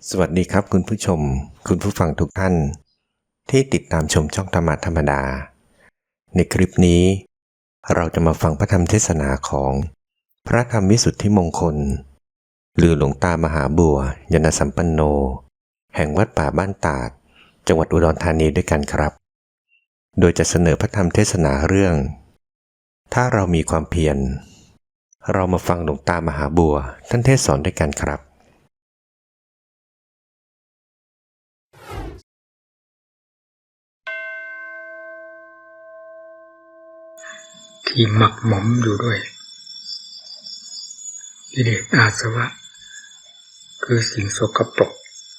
สวัสดีครับคุณผู้ชมคุณผู้ฟังทุกท่านที่ติดตามชมช่องธรรมะธรรมดาในคลิปนี้เราจะมาฟังพระธรรมเทศนาของพระธรรมวิสุทธิมงคลหรือหลวงตามหาบัวยานสัมปันโนแห่งวัดป่าบ้านตาดจังหวัดอุดรธานีด้วยกันครับโดยจะเสนอพระธรรมเทศนาเรื่องถ้าเรามีความเพียรเรามาฟังหลวงตามหาบัวท่านเทศสอนด้วยกันครับที่หมักหมมอยู่ด้วยกิเลสอาสวะคือสิ่งสกปรก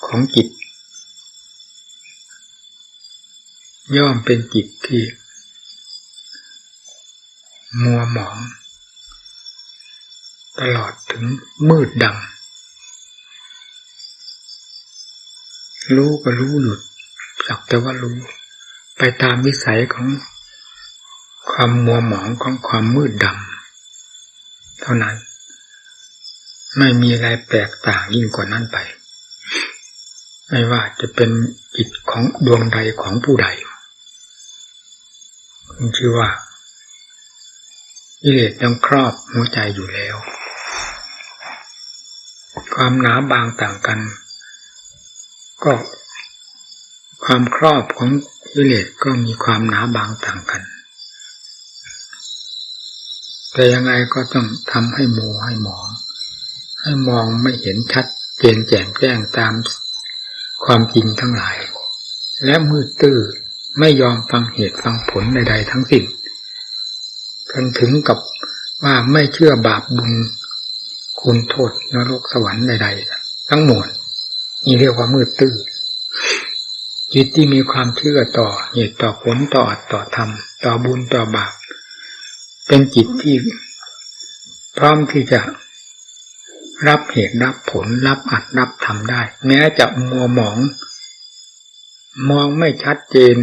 ของจิตย่อมเป็นจิตที่มัวหมองตลอดถึงมืดดำรู้ก็รู้หยุดสักแต่ว่ารู้ไปตามวิสัยของความมัวหมองของความมืดดำเท่านั้นไม่มีอะไรแปลกต่างยิ่งกว่านั้นไปไม่ว่าจะเป็นจิตของดวงใดของผู้ใดชื่อว่ากิเลสยังครอบหัวใจอยู่แล้วความหนาบางต่างกันก็ความครอบของกิเลสก็มีความหนาบางต่างกันแต่ยังไงก็ต้องทำให้มัวให้หมองให้มองไม่เห็นชัดเจนแจ่มแจ้งตามความจริงทั้งหลายและมืดตื้อไม่ยอมฟังเหตุฟังผลใดๆทั้งสิ้นจนถึงกับว่าไม่เชื่อบาปบุญคุณโทษนรกสวรรค์ใดๆทั้งหมดนี่เรียกว่ามืดตื้อจิตที่มีความเชื่อต่อเหตุต่อผลต่ออัตต่อธรรมต่อบุญต่อบาปเป็นจิตที่พร้อมที่จะรับเหตุรับผลรับอัดรับทำได้แม้จะมัวหมองมองไม่ชัดเจน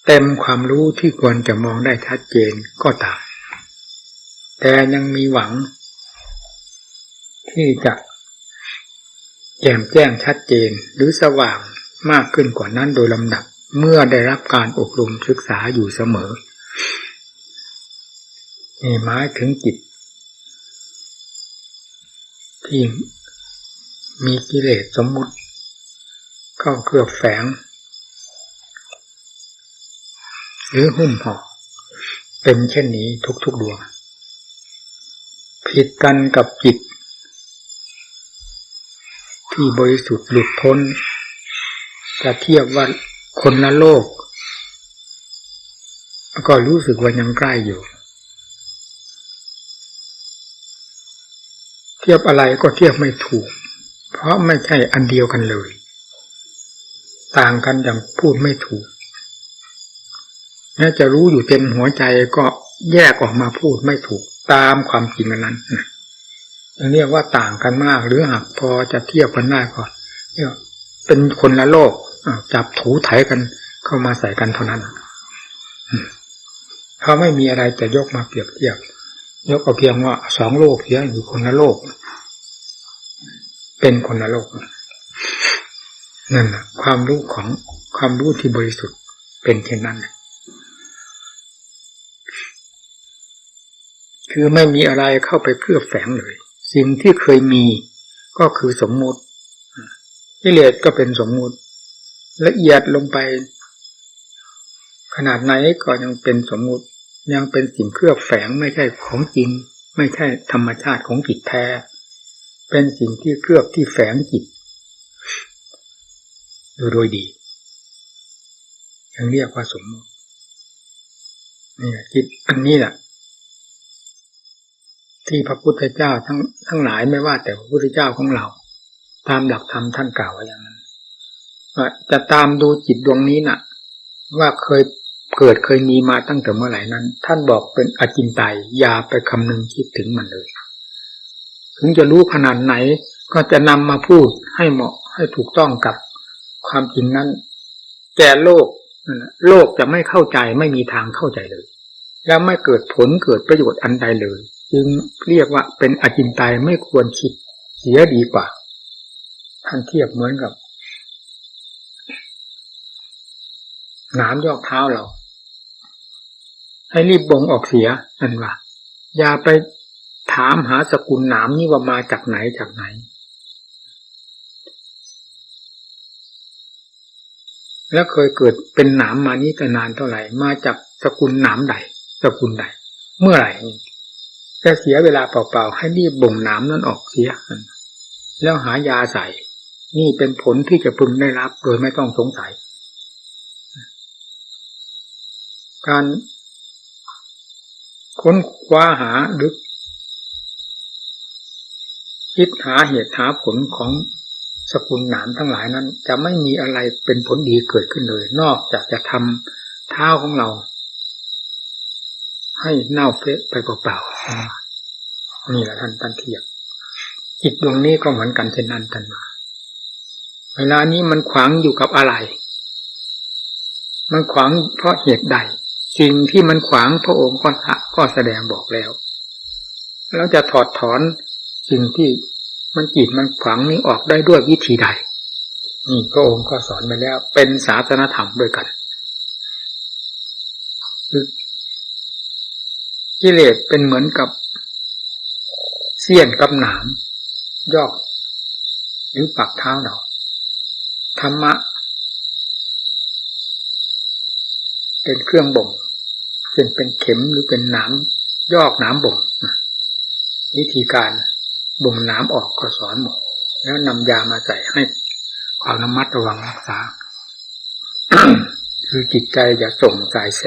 เต็มความรู้ที่ควรจะมองได้ชัดเจนก็ตามแต่ยังมีหวังที่จะแจ่มแจ้งชัดเจนหรือสว่างมากขึ้นกว่านั้นโดยลำดับเมื่อได้รับการอบรมศึกษาอยู่เสมอนี่หมายถึงจิตที่มีกิเลสสมมุติเข้าเคลือบแฝงหรือหุ้มห่อเป็นเช่นนี้ทุกๆดวงผิดกันกับจิตที่บริสุทธิ์หลุดพ้นจะเทียบว่าคนละโลกก็รู้สึกว่ายังใกล้อยู่เทียบอะไรก็เทียบไม่ถูกเพราะไม่ใช่อันเดียวกันเลยต่างกันอย่างพูดไม่ถูกแม้จะรู้อยู่เต็มหัวใจก็แยกออกมาพูดไม่ถูกตามความจริงนั้นเรียกว่าต่างกันมากหรือหากพอจะเทียบกันได้ก็เป็นคนละโลกจับถูไถกันเข้ามาใส่กันเท่านั้นเขาไม่มีอะไรจะยกมาเปรียบเทียบยกเอาเพียงว่าสองโลกเสียอยู่คนละโลกเป็นคนละโลกนั่นแหละความรู้ของความรู้ที่บริสุทธิ์เป็นเช่นนั้นคือไม่มีอะไรเข้าไปเคลือบแฝงเลยสิ่งที่เคยมีก็คือสมมุติกิเลสก็เป็นสมมุติละเอียดลงไปขนาดไหนก็ยังเป็นสมมุติยังเป็นสิ่งเคลือบแฝงไม่ใช่ของจริงไม่ใช่ธรรมชาติของจิตแท้เป็นสิ่งที่เคลือบที่แฝงจิตโดยดียังเรียกว่าสมมุตินี่จิตอันนี้แหละที่พระพุทธเจ้าทั้งหลายไม่ว่าแต่พระพุทธเจ้าของเราตามหลักธรรมท่านกล่าวไว้อย่างนั้นว่าจะตามดูจิตดวงนี้น่ะว่าเคยเกิดเคยมีมาตั้งแต่เมื่อไหร่นั้นท่านบอกเป็นอจินไตยอย่าไปคำนึงคิดถึงมันเลยถึงจะรู้ขนาดไหนก็จะนำมาพูดให้เหมาะให้ถูกต้องกับความจริงนั้นแก่โลกจะไม่เข้าใจไม่มีทางเข้าใจเลยแล้วไม่เกิดผลเกิดประโยชน์อันใดเลยจึงเรียกว่าเป็นอจินไตยไม่ควรคิดเสียดีกว่าท ท่านเทียบเหมือนกับหนามยอกเท้าเราให้รีบบ่งออกเสียนั่นว่าอย่าไปถามหาสกุลหนามนี่ว่ามาจากไหนจากไหนแล้วเคยเกิดเป็นหนามมานี้แต่นานเท่าไหร่มาจากสกุลหนามใดสกุลใดเมื่อไหร่จะเสียเวลาเปล่าๆให้รีบบ่งหนามนั้นออกเสียแล้วหายาใส่นี่เป็นผลที่จะพึงได้รับโดยไม่ต้องสงสัยการค้นคว้าหาหรือคิดหาเหตุหาผลของสกุลหนามทั้งหลายนั้นจะไม่มีอะไรเป็นผลดีเกิดขึ้นเลยนอกจากจะทำเท้าของเราให้เน่าเฟะไปเปล่าๆนี่แหละท่านเทียบจิตดวงนี้ก็เหมือนกันเช่นนั้นท่านมาเวลานี้มันขวางอยู่กับอะไรมันขวางเพราะเหตุใดสิ่งที่มันขวางพระองค์ก็แสดงบอกแล้วแล้วจะถอดถอนสิ่งที่มันจิตมันขวางนี้ออกได้ด้วยวิธีใดนี่พระองค์ก็สอนไปแล้วเป็นศาสนธรรมด้วยกันกิเลสเป็นเหมือนกับเสี้ยนกับหนามยอกหรือปักเท้าเราธรรมะเป็นเครื่องบ่งเช่นเป็นเข็มหรือเป็นหนามยอกหนามบ่งวิธีการบ่งหนามออกก็สอนหมดแล้วนำยามาใส่ให้ความระมัดระวังรักษา คือจิตใจอย่าส่งสายแส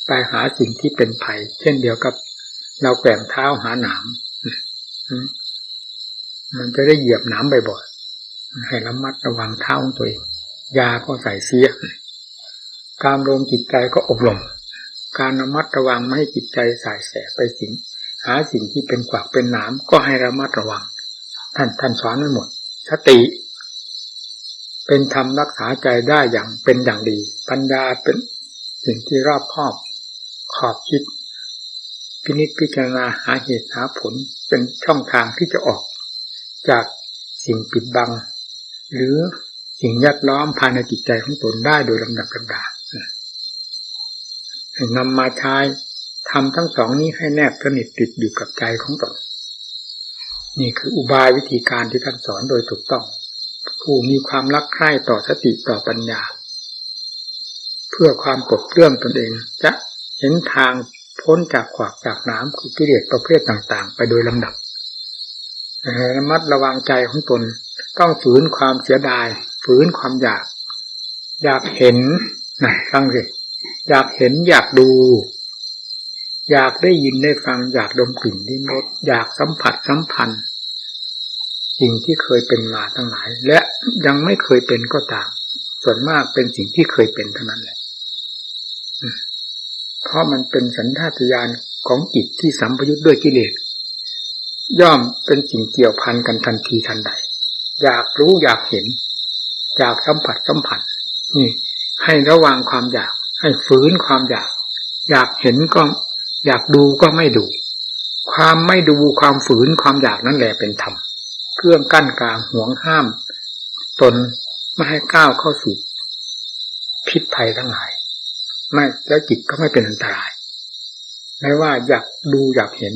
ไปหาสิ่งที่เป็นภัยเช่นเดียวกับเราแกว่งเท้าหาหนามมันจะได้เหยียบหนามบ่อยๆให้ระมัดระวังเท้าของตัวเองยาก็ใส่เสียการรวมจิตใจก็อบรมการระมัดระวังไม่ให้จิตใจสายแสไปหาสิ่งที่เป็นขวากเป็นหนามก็ให้ระมัดระวังท่านสอนไว้หมดสติเป็นธรรมรักษาใจได้อย่างเป็นอย่างดีปัญญาเป็นสิ่งที่รอบคอบขอบคิดพินิจพิจารณาหาเหตุหาผลเป็นช่องทางที่จะออกจากสิ่งปิดบังหรือสิ่งแวดล้อมภายในจิตใจของตนได้โดยลำดับลำดา นำมาใช้ทำทั้งสองนี้ให้แนบสนิทติดอยู่กับใจของตนนี่คืออุบายวิธีการที่ท่านสอนโดยถูกต้องผู้มีความรักใคร่ต่อสติต่อปัญญาเพื่อความกลบเกลื่อนตนเองจะเห็นทางพ้นจากขวากจากน้ำคือกิเลสประเภทต่างๆไปโดยลำดับระมัดระวังใจของตนต้องฝืนความเสียดายฝืนความอยากเห็นนะฟังสิอยากเห็นอยากดูอยากได้ยินได้ฟังอยากดมกลิ่นลิ้มรสอยากสัมผัสสัมพันธ์สิ่งที่เคยเป็นมาทั้งหลายและยังไม่เคยเป็นก็ตามส่วนมากเป็นสิ่งที่เคยเป็นเท่านั้นแหละเพราะมันเป็นสัญชาตญาณของจิตที่สัมปยุทธ์ด้วยกิเลสย่อมเป็นสิ่งเกี่ยวพันกันทันทีทันใดอยากรู้อยากเห็นอยากสัมผัสสัมผัสนี่ให้ระวังความอยากให้ฝืนความอยากเห็นก็อยากดูก็ไม่ดูความไม่ดูความฝืนความอยากนั่นแหละเป็นธรรมเครื่องกั้นกลางห่วงห้ามตนไม่ให้ก้าวเข้าสู่พิษภัยทั้งหลายไม่แล้วจิตก็ไม่เป็นอันตรายไม่ว่าอยากดูอยากเห็น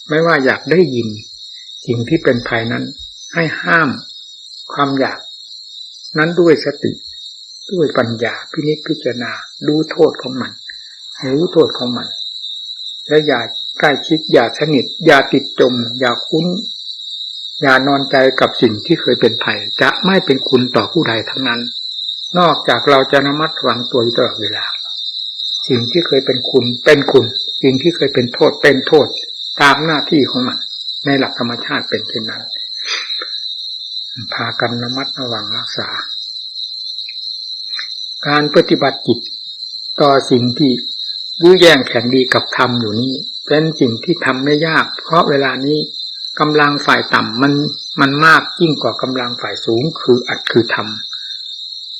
ไม่ว่าอยากได้ยินสิ่งที่เป็นภัยนั้นให้ห้ามความอยากนั้นด้วยสติด้วยปัญญาพินิจพิจารณาดูโทษของมันรู้โทษของมันและอย่าใกล้ชิดอย่าสนิทอย่าติดจมอย่าคุ้นอย่านอนใจกับสิ่งที่เคยเป็นภัยจะไม่เป็นคุณต่อผู้ใดทั้งนั้นนอกจากเราจะระมัดระวังตัวอยู่ตลอดเวลาสิ่งที่เคยเป็นคุณเป็นคุณสิ่งที่เคยเป็นโทษเป็นโทษตามหน้าที่ของมันในหลักธรรมชาติเป็นเช่นนั้นพากันระมัดระวังรักษาการปฏิบัติจิตต่อสิ่งที่ยื้อแย่งแข่งดีกับธรรมอยู่นี้เป็นสิ่งที่ทำไม่ยากเพราะเวลานี้กำลังฝ่ายต่ำมันมากยิ่งกว่ากำลังฝ่ายสูงคืออัตคือธรรม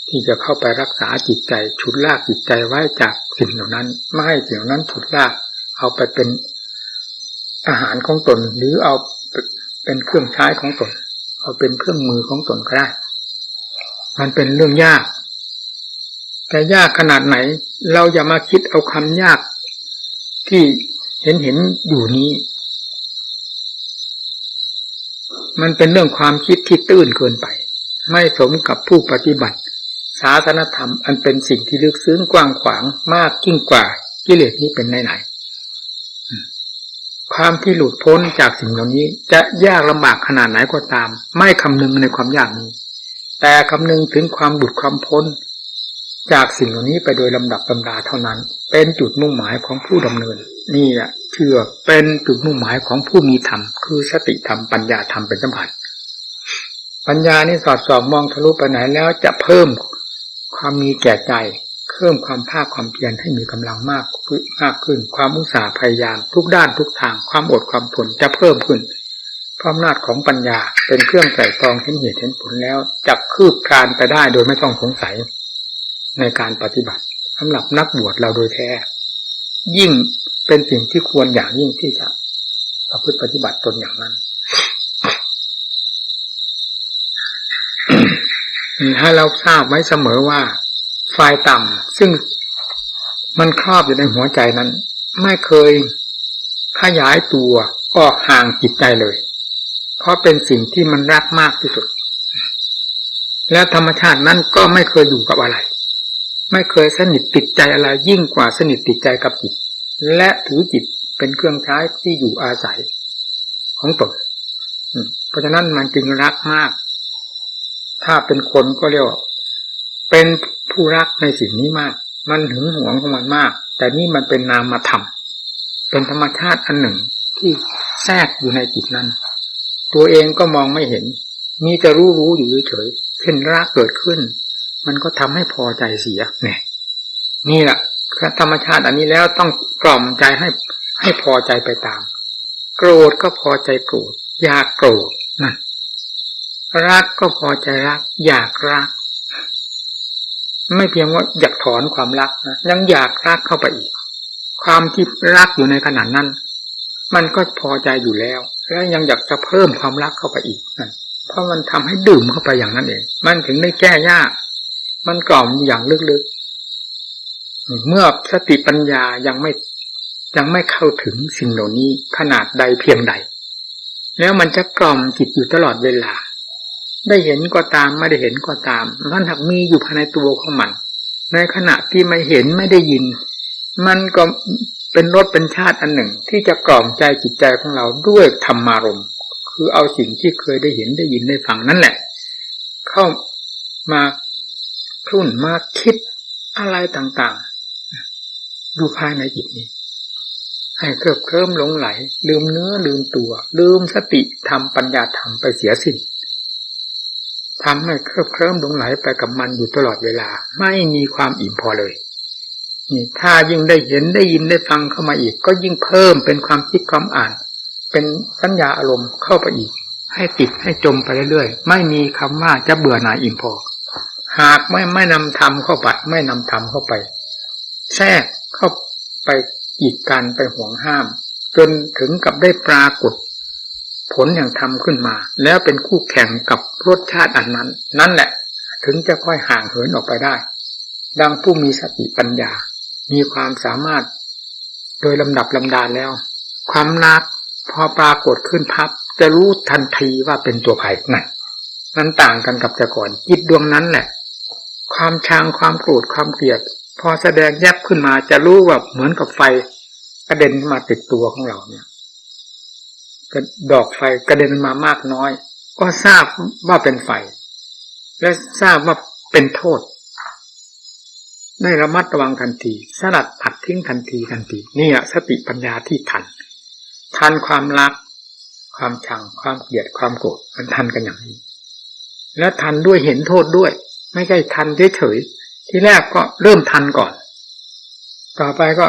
ที่จะเข้าไปรักษาจิตใจฉุดลากจิตใจไว้จากสิ่งเหล่านั้นไม่ให้สิ่งเหล่านั้นฉุดลากเอาไปเป็นอาหารของตนหรือเอาเป็นเครื่องใช้ของตนเอาเป็นเครื่องมือของตนก็ได้ มันเป็นเรื่องยากแต่ยากขนาดไหนเราอย่ามาคิดเอาคำยากที่เห็นอยู่นี้มันเป็นเรื่องความคิดที่ตื้นเกินไปไม่สมกับผู้ปฏิบัติศาสนธรรมอันเป็นสิ่งที่ลึกซึ้งกว้างขวางมากยิ่งกว่ากิเลสนี้เป็นไหนๆความที่หลุดพ้นจากสิ่งเหล่านี้จะยากลำบากขนาดไหนก็ตามไม่คำนึงในความยากนี้แต่คำนึงถึงความหลุดความพ้นจากสิ่งเหล่านี้ไปโดยลำดับลำดาเท่านั้นเป็นจุดมุ่งหมายของผู้ดำเนินนี่แหละเชื่อเป็นจุดมุ่งหมายของผู้มีธรรมคือสติธรรมปัญญาธรรมเป็นสำคัญปัญญานี่สอดส่องมองทะลุไปไหนแล้วจะเพิ่มความมีแก่ใจเพิ่มความภาคความเพียรให้มีกำลังมากขึ้นความอุตสาห์พยายามทุกด้านทุกทางความอดความทนจะเพิ่มขึ้นเพราะอำนาจของปัญญาเป็นเครื่องไตร่ตรองเห็นเหตุเห็นผลแล้วจะคืบคลานไปได้โดยไม่ต้องสงสัยในการปฏิบัติสำหรับนักบวชเราโดยแท้ยิ่งเป็นสิ่งที่ควรอย่างยิ่งที่จะประพฤติปฏิบัติตนอย่างนั้น ให้เราทราบไว้เสมอว่าฝ่ายต่ำซึ่งมันครอบอยู่ในหัวใจนั้นไม่เคยขยายตัวออกห่างจิตใจเลยเพราะเป็นสิ่งที่มันรักมากที่สุดและธรรมชาตินั้นก็ไม่เคยอยู่กับอะไรไม่เคยสนิทติดใจอะไรยิ่งกว่าสนิทติดใจกับจิตและถือจิตเป็นเครื่องใช้ที่อยู่อาศัยของตนเพราะฉะนั้นมันจึงรักมากถ้าเป็นคนก็เรียกว่าเป็นผู้รักในสิ่งนี้มากมันหึงหวงของมันมากแต่นี่มันเป็นนามธรรมเป็นธรรมชาติอันหนึ่งที่แทรกอยู่ในจิตนั้นตัวเองก็มองไม่เห็นมีแต่รู้อยู่เฉยๆเช่นรักเกิดขึ้นมันก็ทำให้พอใจเสียเนี่ยนี่แหละธรรมชาติอันนี้แล้วต้องกล่อมใจให้พอใจไปตามโกรธก็พอใจโกรธอยากโกรธนั่นรักก็พอใจรักอยากรักไม่เพียงว่าอยากถอนความรักนะยังอยากรักเข้าไปอีกความที่รักอยู่ในขณะนั้นมันก็พอใจอยู่แล้วแล้วยังอยากจะเพิ่มความรักเข้าไปอีกนั่นเพราะมันทำให้ดื่มเข้าไปอย่างนั้นเองมันถึงได้แก้ยากมันกล่อมอย่างลึกๆเมื่อสติปัญญายังไม่เข้าถึงสิ่งเหล่านี้ขนาดใดเพียงใดแล้วมันจะกล่อมจิตอยู่ตลอดเวลาได้เห็นก็ตามไม่ได้เห็นก็ตามมันหากมีอยู่ภายในตัวของมันในขณะที่ไม่เห็นไม่ได้ยินมันก็เป็นรสเป็นชาติอันหนึ่งที่จะกล่อมใจจิตใจของเราด้วยธรรมารมณ์คือเอาสิ่งที่เคยได้เห็นได้ยินได้ฟังนั่นแหละเข้ามาครุ่นมาคิดอะไรต่างๆดูภายในจิตนี้ให้เคลิ้มหลงไหลลืมเนื้อลืมตัวลืมสติธรรมปัญญาธรรมไปเสียสิ้นทำให้เคลิ้มหลงไหลไปกับมันอยู่ตลอดเวลาไม่มีความอิ่มพอเลยนี่ถ้ายิ่งได้เห็นได้ยินได้ฟังเข้ามาอีกก็ยิ่งเพิ่มเป็นความคิดความอ่านเป็นสัญญาอารมณ์เข้าไปอีกให้ติดให้จมไปเรื่อยๆไม่มีคำว่าจะเบื่อหน่ายอิ่มพอหากไม่นำธรรมเข้าไปไม่นำธรรมเข้าไปแทรกเข้าไปกีดกันไปห่วงห้ามจนถึงกับได้ปรากฏผลอย่างธรรมขึ้นมาแล้วเป็นคู่แข่งกับรสชาติอันนั้นนั่นแหละถึงจะค่อยห่างเหินออกไปได้ดังผู้มีสติปัญญามีความสามารถโดยลำดับลำดาแล้วความรักพอปรากฏขึ้นพับจะรู้ทันทีว่าเป็นตัวไผ่นั่นต่างกันกับแต่ก่อนจิตดวงนั้นแหละความชังความโกรธความเกลียดพอแสดงแยบขึ้นมาจะรู้ว่าเหมือนกับไฟกระเด็นมาติดตัวของเราเนี่ยดอกไฟกระเด็นมามากน้อยก็ทราบว่าเป็นไฟและทราบว่าเป็นโทษได้ระมัดระวังทันทีสลัดผัดทิ้งทันทีนี่สติปัญญาที่ทันความรักความชังความเกลียดความโกรธมันทันกันอย่างนี้และทันด้วยเห็นโทษด้วยไม่ใช่ทันเฉยๆที่แรกก็เริ่มทันก่อนต่อไปก็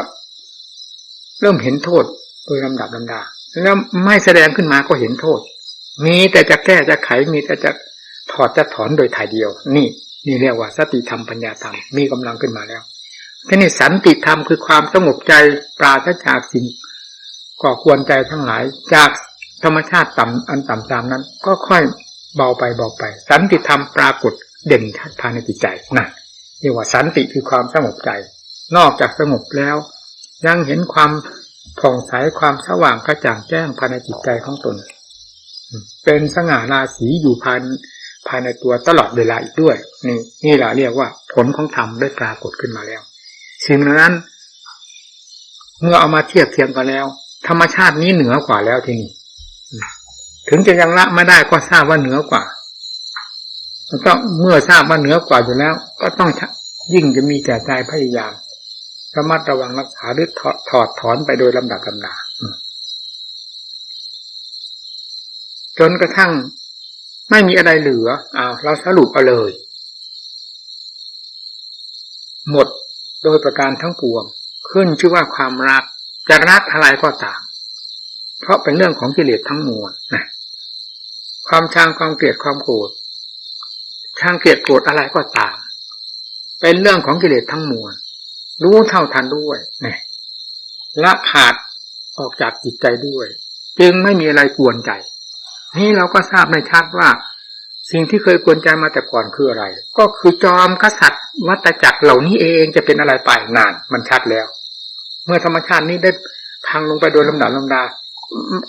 เริ่มเห็นโทษโดยลำดับลำดาแล้วไม่แสดงขึ้นมาก็เห็นโทษมีแต่จะแก้จะไขมีแต่จะถอดจะถอนโดยถ่ายเดียวนี่เรียกว่าสติธรรมปัญญาธรรมมีกำลังขึ้นมาแล้วทีนี้สันติธรรมคือความสงบใจปราศจากสิ่งก่อควรใจทั้งหลายจากธรรมชาติต่ำอันต่ำตามนั้นก็ค่อยเบาไปสันติธรรมปรากฏ เด่นชัดภายในจิตใจนั่นเรียกว่าสันติคือความสงบใจนอกจากสงบแล้วยังเห็นความผ่องใสความสว่างกระจ่างแจ้งภายในจิตใจของตนเป็นสง่าราศีอยู่ภายในตัวตลอดเวลาอีกด้วยนี่แหละเรียกว่าผลของธรรมได้ปรากฏขึ้นมาแล้วสิ่งนั้นเมื่อเอามาเทียบเทียมกันแล้วธรรมชาตินี้เหนือกว่าแล้วทีนี้ถึงจะยังละไม่ได้ก็ทราบว่าเหนือกว่าก็เมื่อทราบว่าเหนือกว่าอยู่แล้วก็ต้องยิ่งจะมีแต่ใจพยายามระมัดระวังรักษาหรือถอดถอนไปโดยลำดับลำดาจนกระทั่งไม่มีอะไรเหลือเราสรุปเอาเลยหมดโดยประการทั้งปวงขึ้นชื่อว่าความรักจะรักอะไรก็ตามเพราะเป็นเรื่องของกิเลสทั้งมวลนะความชังความเกลียดความโกรธชังเกลียดโกรธอะไรก็ตามเป็นเรื่องของกิเลสทั้งมวลรู้เท่าทันด้วยนะละขาดออกจากจิตใจด้วยจึงไม่มีอะไรกวนใจนี่เราก็ทราบในชัดว่าสิ่งที่เคยกวนใจมาแต่ก่อนคืออะไรก็คือจอมกษัตริย์วัฏจักรเหล่านี้เองจะเป็นอะไรไปนานมันชัดแล้วเมื่อธรรมชาตินี้ได้พังลงไปโดยลำดับลำดา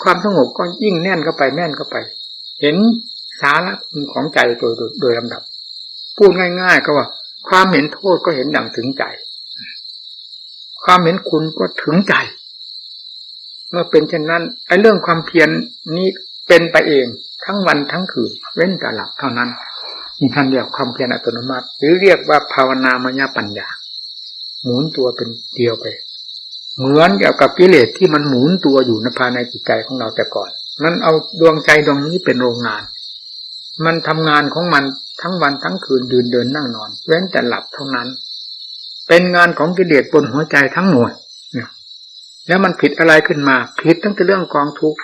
ความสงบก็ยิ่งแน่นเข้าไปเห็นสาระของใจโดยลำดับพูดง่ายๆก็ว่าความเห็นโทษก็เห็นอย่างถึงใจความเห็นคุณก็ถึงใจเมื่อเป็นเช่นนั้นไอ้เรื่องความเพียรนี้เป็นไปเองทั้งวันทั้งคืนเว้นแต่หลับเท่านั้นนี่ท่านเรียกความเพียรอัตโนมัติหรือเรียกว่าภาวนามยปัญญาหมุนตัวเป็นเดียวไปเหมือนกับกิเลสที่มันหมุนตัวอยู่ในภายในจิตใจของเราแต่ก่อนนั้นเอาดวงใจดวงนี้เป็นโรงงานมันทำงานของมันทั้งวันทั้งคืนเดินนั่งนอนเว้นแต่หลับเท่านั้นเป็นงานของกิเลสบนหัวใจทั้งหมดแล้วมันผิดอะไรขึ้นมาผิดตั้งแต่เรื่องกองทุกข์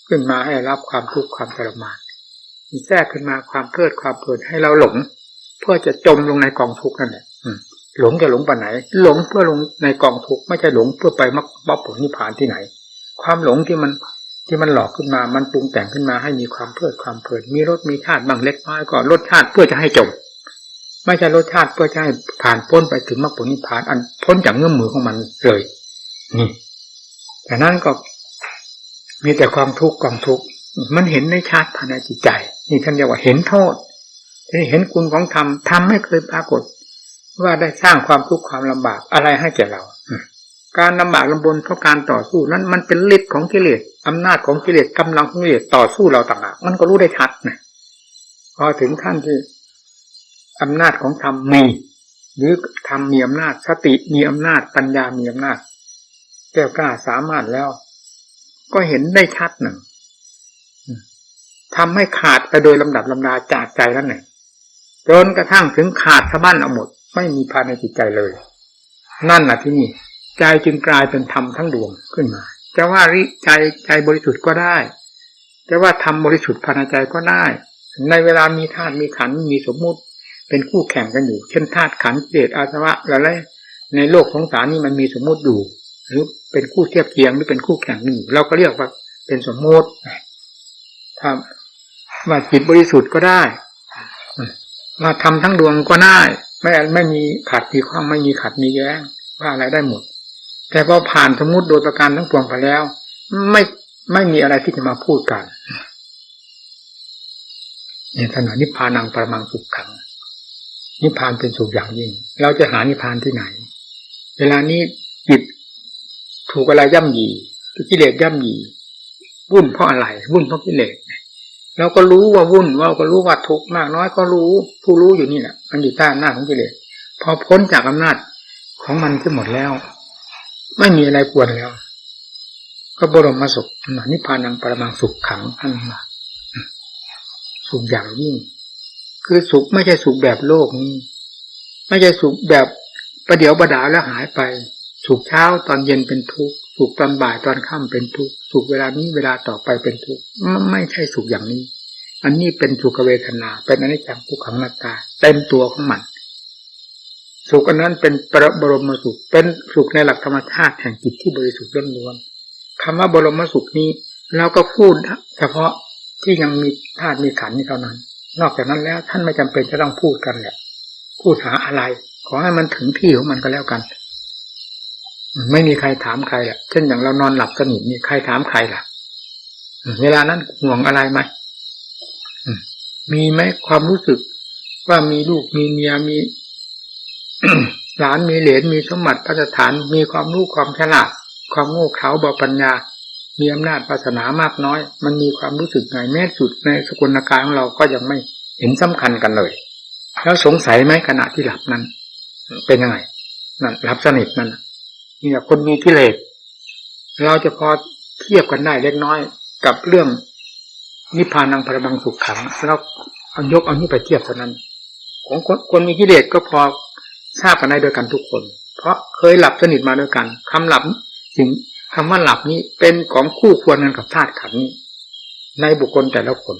ขึ้นมาให้รับความทุกข์ความทรมานมีแทรกขึ้นมาความเพลิดความเพลินให้เราหลงเพื่อจะจมลงในกองทุกข์นั่นแหละหลงจะหลงไปไหนหลงเพื่อลงในกองทุกข์ไม่ใช่หลงเพื่อไปมรรคผลนิพพานที่ไหนความหลงที่มันหลอกขึ้นมามันปรุงแต่งขึ้นมาให้มีความเพลิดความเพลินมีรสมีชาติบางเล็กน้อยก็รสชาติเพื่อจะให้จมไม่ใช่รสชาติเพื่อจะให้ผ่านพ้นไปถึงมรรคผลนิพพานอันพ้นจากเงื้อมมือของมันเลยนี่แต่นั้นก็มีแต่ความทุกข์ความทุกข์มันเห็นในชาติภายในจิตใจนี่ท่านเรียกว่าเห็นโทษเห็นคุณของธรรมไม่เคยปรากฏว่าได้สร้างความทุกข์ความลำบากอะไรให้แก่เราการลำบากลำบนเพราะการต่อสู้นั้นมันเป็นฤทธิ์ของกิเลสอำนาจของกิเลสกำลังของกิเลสต่อสู้เราต่างหากมันก็รู้ได้ชัดนะพอถึงขั้นที่อำนาจของธรรมมีหรือธรรมมีอำนาจสติมีอำนาจปัญญามีอำนาจแก้วกล้าสามารถแล้วก็เห็นได้ชัดหนึ่งทำให้ขาดไปโดยลำดับลำดาจากใจนั่นเองจนกระทั่งถึงขาดสะบั้นเอาหมดไม่มีภายในจิตใจเลยนั่นแหละที่นี่ใจจึงกลายเป็นธรรมทั้งดวงขึ้นมาจะว่าใจบริสุทธิ์ก็ได้จะว่าธรรมบริสุทธิ์ภายในใจก็ได้ในเวลามีธาตุมีขันธ์มีสมมุติเป็นคู่แข่งกันอยู่เช่นธาตุขันธ์กิเลสอาสวะอะไรในโลกของสารนี้มันมีสมมุติอยู่หรือเป็นคู่เทียบเคียงหรือเป็นคู่แข่งนี่เราก็เรียกว่าเป็นสมมุติถ้าว่าจิตบริสุทธิ์ก็ได้มาทำทั้งดวงก็ได้ไม่มีขัดมีข้องไม่มีขัดมีแย้งว่าอะไรได้หมดแต่พอผ่านสมมุติโดยประการทั้งปวงไปแล้วไม่มีอะไรที่จะมาพูดกันเนี่ยขณะนิพพานังปรมังสุขขังนิพพานเป็นสุขอย่างยิ่งเราจะหานิพพานที่ไหนเวลานี้จิตถูกอะไรย่ำยีกิเลสย่ำยีวุ่นเพราะอะไรวุ่นเพราะกิเลสเราก็รู้ว่าวุ่นเราก็รู้ว่าทุกข์มากน้อยก็รู้ผู้รู้อยู่นี่แหละมันอยู่ใต้อำนาจของกิเลสพอพ้นจากอำนาจของมันที่หมดแล้วไม่มีอะไรควรแล้วก็บรมสุขนิพพานังปรมังสุขขังท่านว่าสุขอย่างยิ่งคือสุขไม่ใช่สุขแบบโลกนี้ไม่ใช่สุขแบบประเดี๋ยวประดาแล้วหายไปสุขเช้าตอนเย็นเป็นทุกข์สุขตอนบ่ายตอนค่ำเป็นทุกข์สุขเวลานี้เวลาต่อไปเป็นทุกข์ไม่ใช่สุขอย่างนี้อันนี้เป็นสุขเวทนาเป็นอนิจจังทุกขังอนัตตาเต็มตัวของมันสุขอันนั้นเป็นบรมสุขเป็นสุขในหลักธรรมชาติแห่งจิตที่บริสุทธิ์ล้วนๆคำว่าบรมสุขนี้เราก็พูดเฉพาะที่ยังมีธาตุมีขันธ์นี้เท่านั้น นอกจากนั้นแล้วท่านไม่จำเป็นจะต้องพูดกันแหละพูดหาอะไรขอให้มันถึงที่ของมันก็แล้วกันไม่มีใครถามใครแหละเช่นอย่างเรานอนหลับสนิทนี่ใครถามใครล่ะเวลานั้นห่วงอะไรไหมมีไหมความรู้สึกว่ามีลูกมีเมียมี หลานมีเหลนมีสมบัติพัฒฐานมีความรู้ความฉลาดความโง่เขลาเบาปัญญามีอำนาจวาสนามากน้อยมันมีความรู้สึกไงแม้สุดในสกุลกายของเราก็ยังไม่เห็นสำคัญกันเลยแล้วสงสัยไหมขณะที่หลับนั้นเป็นยังไงนั่นหลับสนิทนั่นนี่แหละคนมีกิเลสเราจะพอเทียบกันได้เล็กน้อยกับเรื่องนิพพานังปรมังสุขขังแล้วเอายกเอานี้ไปเทียบเท่านั้นของคนมีกิเลสก็พอทราบกันได้ด้วยกันทุกคนเพราะเคยหลับสนิทมาด้วยกันคำหลับสิ่งคำว่าหลับนี้เป็นของคู่ควรกันกับธาตุขันธ์นี้ในบุคคลแต่ละคน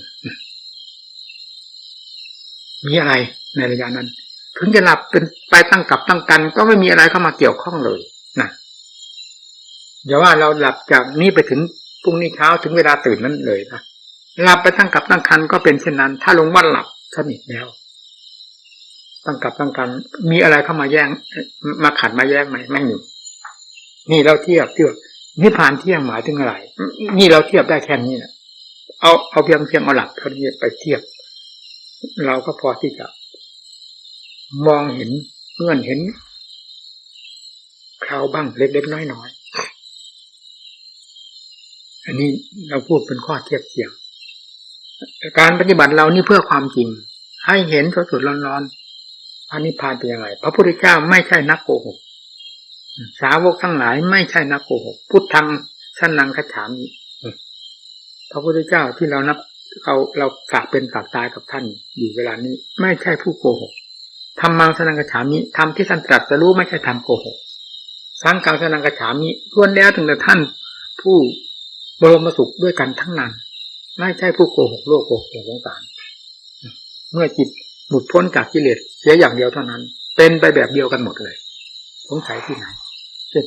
มีอะไรในระยะนั้นถึงจะหลับเป็นไปตั้งกับตั้งกันก็ไม่มีอะไรเข้ามาเกี่ยวข้องเลยนะอย่าว่าเราหลับจากนี้ไปถึงพรุ่งนี้เช้าถึงเวลาตื่นนั้นเลยนะหลับไปตั้งกับตั้งกันก็เป็นเช่นนั้นถ้าลงว่าหลับสนิทแล้วตั้งกับตั้งกันมีอะไรเข้ามาแย่งมาขัดมาแย่งไหมไม่มีนี่เราเทียบนิพพานเที่ยงหมายถึงอะไรนี่เราเทียบได้แค่นี้นะเอาเพียงเอาหลักเท่านี้ไปเทียบเราก็พอที่จะมองเห็นเงื่อนเห็นคราวบ้างเล็กๆน้อยๆอันนี้เราพูดเป็นข้อเทียบเทียงการปฏิบัติเรานี่เพื่อความจริงให้เห็นสดๆร้อนๆพระนิพพานเป็นยังไงพระพุทธเจ้าไม่ใช่นักโกหกสาวกทั้งหลายไม่ใช่นักโกหกพุทธังสันนังคัจฉามิพระพุทธเจ้าที่เรานับเราฝากเป็นฝากตายกับท่านอยู่เวลานี้ไม่ใช่ผู้โกหกธรรมังสันนังคัจฉามิธรรมที่ท่านตรัสรู้ไม่ใช่ธรรมโกหกสังฆังสันนังคัจฉามิล้วนแล้วถึงแต่ท่านผู้บรมสุขด้วยกันทั้งนั้นไม่ใช่ผู้โกหกโลกโกหกสงสารเมื่อจิตหลุดพ้นจากกิเลสเสียอย่างเดียวเท่านั้นเป็นไปแบบเดียวกันหมดเลยสงสัยที่ไหน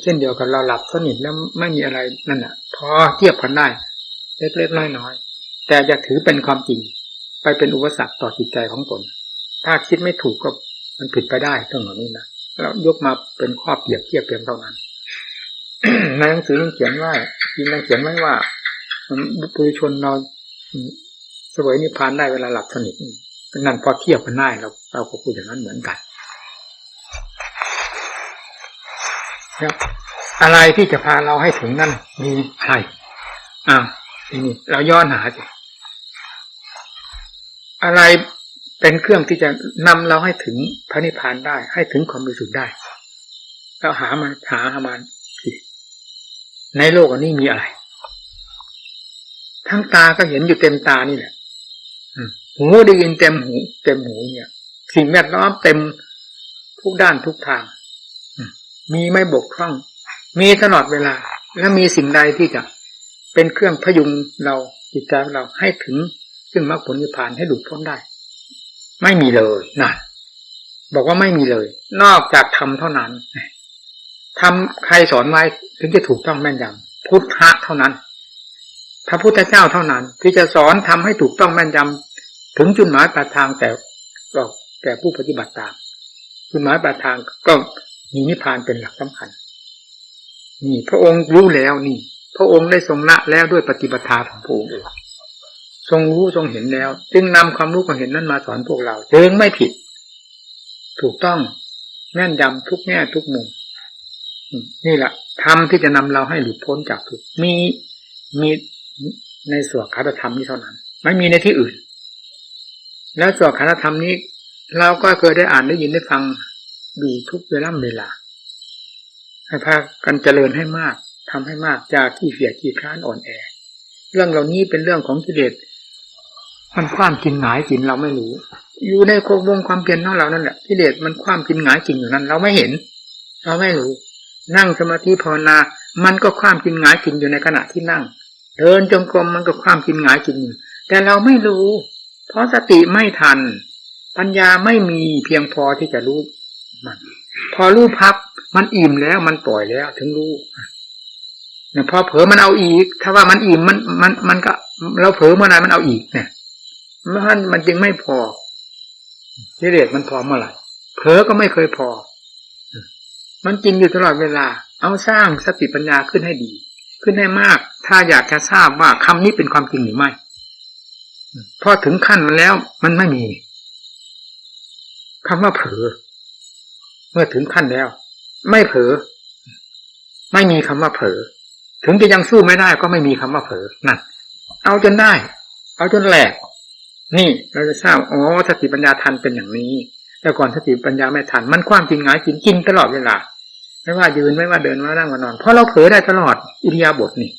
เช่นเดียวกันเราหลับสนิทแล้วไม่มีอะไรนั่นน่ะพอเทียบกันได้เล็กๆน้อยๆแต่อย่าถือเป็นความจริงไปเป็นอุปสรรคต่อจิตใจของตนถ้าคิดไม่ถูกก็มันผิดไปได้ตรงนี้นะเรายกมาเป็นข้อเปรียบเทียบเพียงเท่านั้น ในหนังสือยังเขียนไว้ว่าปุถุชนเราเสวยนิพพานได้เวลาหลับสนิทนั่นพอเทียบกันได้เราก็พูดอย่างนั้นเหมือนกันครับอะไรที่จะพาเราให้ถึงนั่นมีอะไรทีนี้เราย้อนหาสิอะไรเป็นเครื่องที่จะนำเราให้ถึงพระนิพพานได้ให้ถึงความบริสุทธิ์ได้เราหามาสิในโลกอันนี้มีอะไรทั้งตาก็เห็นอยู่เต็มตานี่แหละหูได้ยินเต็มหูเนี่ยสิ่งแวดล้อมเต็มทุกด้านทุกทางมีไม่บกพร่องมีตลอดเวลาและมีสิ่งใดที่จะเป็นเครื่องพยุงเราจิตใจของเราให้ถึงซึ่งมรรคผลนิพพานให้หลุดพ้นได้ไม่มีเลยนั่นบอกว่าไม่มีเลยนอกจากธรรมเท่านั้นธรรมใครสอนไว้ถึงจะถูกต้องแม่นยำพุทธะเท่านั้นพระพุทธเจ้าเท่านั้นที่จะสอนทำให้ถูกต้องแม่นยำถึงจุดหมายปลายทางแต่ผู้ปฏิบัติตามจุดหมายปลายทางก็มีนิพพานเป็นหลักสำคัญนี่พระองค์รู้แล้วนี่พระองค์ได้ทรงละแล้วด้วยปฏิบัติของพระองค์ทรงรู้ทรงเห็นแล้วจึงนำความรู้ความเห็นนั้นมาสอนพวกเราจึงไม่ผิดถูกต้องแม่นยำทุกแง่ทุกมุมนี่แหละธรรมที่จะนำเราให้หลุดพ้นจากทุกข์มีในสวดคาถธรรมนี้เท่านั้นไม่มีในที่อื่นแล้วสวดคาถธรรมนี้เราก็เคยได้อ่านได้ยินได้ฟังดูทุกเวลาให้พากันเจริญให้มากทำให้มากจากขี้เกียจขี้คร้านอ่อนแอเรื่องเหล่านี้เป็นเรื่องของกิเลสมันคว่ำกินหงายกินเราไม่รู้อยู่ในวงความเพียรของเรานั่นแหละกิเลสมันคว่ำกินหงายกินอยู่นั้นเราไม่เห็นเราไม่รู้นั่งสมาธิภาวนามันก็คว่ำกินหงายกินอยู่ในขณะที่นั่งเดินจงกรมมันก็คว่ำกินหงายกินอยู่แต่เราไม่รู้เพราะสติไม่ทันปัญญาไม่มีเพียงพอที่จะรู้มันพอรู้พับมันอิ่มแล้วมันปล่อยแล้วถึงรู้เนี่ยพอเผลอมันเอาอีกถ้าว่ามันอิ่มมันก็เราเผลอเมื่อไหร่มันเอาอีกเนี่ย มันจึงไม่พอกิเลสมันพอเมื่อไหร่เผลอก็ไม่เคยพอมันกินอยู่ตลอดเวลาเอาสร้างสติปัญญาขึ้นให้ดีขึ้นให้มากถ้าอยากจะทราบว่าคำนี้เป็นความจริงหรือไม่พอถึงขั้นมันแล้วมันไม่มีคำว่าเผลอเมื่อถึงขั้นแล้วไม่เผลอไม่มีคำว่าเผลอถึงจะยังสู้ไม่ได้ก็ไม่มีคำว่าเผลอนั่นเอาจนได้เอาจนแหลกนี่เราจะทราบอ๋อสติปัญญาทันเป็นอย่างนี้แต่ก่อนสติปัญญาไม่ทันมันความจริงหงายจริงกินตลอดเวลาไม่ว่ายืนไม่ว่าเดินไม่ว่านั่งว่านอนเพราะเราเผลอได้ตลอดอิริยาบถนี่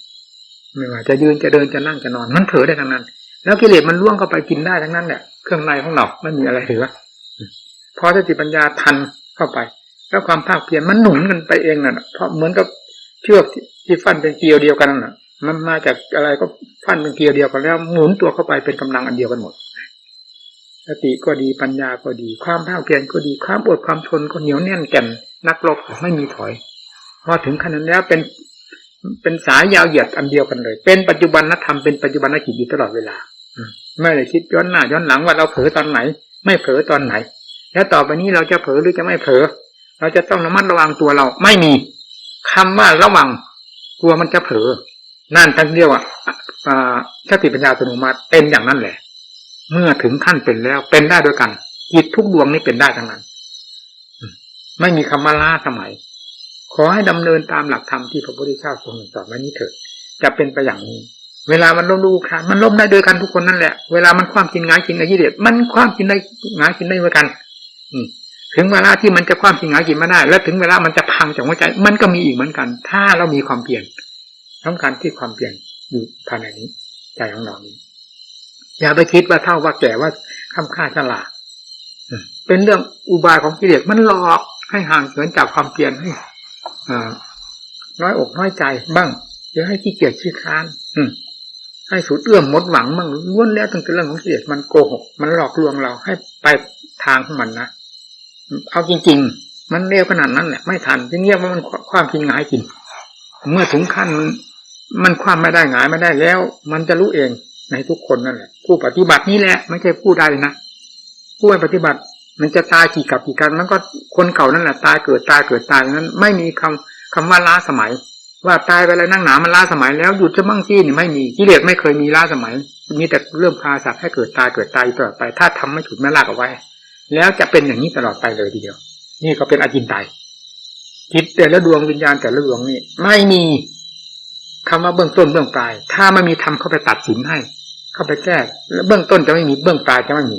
ไม่ว่าจะยืนจะเดินจะนั่งจะนอนมันเผลอได้ทั้งนั้นแล้วกิเลสมันล่วงเข้าไปกินได้ทั้งนั้นแหละเครื่องในของเราไม่มีอะไรเหลือพอสติปัญญาทันเข้าไปแล้วความภาคเพียรมันหนุนกันไปเองน่ะเพราะเหมือนกับเชือกที่ฟันเป็นเกลียวเดียวกันน่ะมันมาจากอะไรก็ฟันเป็นเกลียวเดียวกันแล้วหมุนตัวเข้าไปเป็นกำลังอันเดียวกันหมดสติก็ดีปัญญาก็ดีความภาคเพียรก็ดีความอดความทนก็เหนียวแน่นแก่นนักรบไม่มีถอยพอถึงขนาดนั้นแล้วเป็นสายยาวเหยียดอันเดียวกันเลยเป็นปัจจุบันธรรมเป็นปัจจุบันจิตอยู่ตลอดเวลาไม่ได้คิดย้อนหน้าย้อนหลังว่าเราเผลอตอนไหนไม่เผลอตอนไหนแล้วต่อไปนี้เราจะเผลอหรือจะไม่เผลอเราจะต้องระมัดระวังตัวเราไม่มีคำว่าระวังกลัวมันจะเผลอนั่นทั้งเดียวสติปัญญาอัตโนมัติเป็นอย่างนั้นแหละเมื่อถึงขั้นเป็นแล้วเป็นได้ด้วยกันจิตทุกดวงนี้เป็นได้ทั้งนั้นไม่มีคำว่าล้าสมัยขอให้ดำเนินตามหลักธรรมที่พระพุทธเจ้าทรงสอนไว้นี้เถิดจะเป็นไปอย่างนี้เวลามันล้มดูค่ะมันล้มได้ด้วยกันทุกคนนั่นแหละเวลามันความกินงายกินในกิเลสมันความกินได้งายกินได้ด้วยกันถึงเวลาที่มันจะความกินงายกินไม่ได้และถึงเวลามันจะพังจากหัวใจมันก็มีอีกเหมือนกันถ้าเรามีความเปลี่ยนสำคัญที่ความเปลี่ยนอยู่ภายในนี้ใจของเรานี้อย่าไปคิดว่าเท่าว่าแก่ว่าค่ำค่าฉลาดเป็นเรื่องอุบายของกิเลสมันหลอกให้ห่างเหินจากความเปลี่ยนให้น้อยอกน้อยใจบ้างเดี๋ยวให้ขี้เกียจขี้ค้านให้สุดเอื้อมหมดหวังบ้างล้วนแล้วตั้งแต่เรื่องของกิเลสมันโกหกมันหลอกลวงเราให้ไปทางของมันนะเอาจริงๆมันเร็วขนาดนั้นแหละไม่ทันจึงเรียกว่ามันความกินหงายกินเมื่อถึงขั้นมันความไม่ได้หงายไม่ได้แล้วมันจะรู้เองในทุกคนนั่นแหละผู้ปฏิบัตินี่แหละไม่ใช่ผู้ใดนะผู้ปฏิบัติมันจะตายกี่กับกี่กันมันก็คนเก่านั่นแหละตายเกิดตายเกิดตายนั้นไม่มีคำว่าล้าสมัยว่าตายไปแล้วนั่งหนามันล้าสมัยแล้วหยุดจะมั่งจี้นี่ไม่มีกิเลสไม่เคยมีล้าสมัยมีแต่เรื่องพาสัตว์ให้เกิดตายตลอดไปถ้าทำไม่ฉุดไม่ลากเอาไว้แล้วจะเป็นอย่างนี้ตลอดไปเลยทีเดียวนี่ก็เป็นอจินไตยจิตแต่ละดวงวิญญาณแต่ละดวงนี่ไม่มีคำว่าเบื้องต้นเบื้องปลายถ้าไม่มีธรรมเข้าไปตัดสินให้เข้าไปแก้แล้วเบื้องต้นจะไม่มีเบื้องปลายจะไม่มี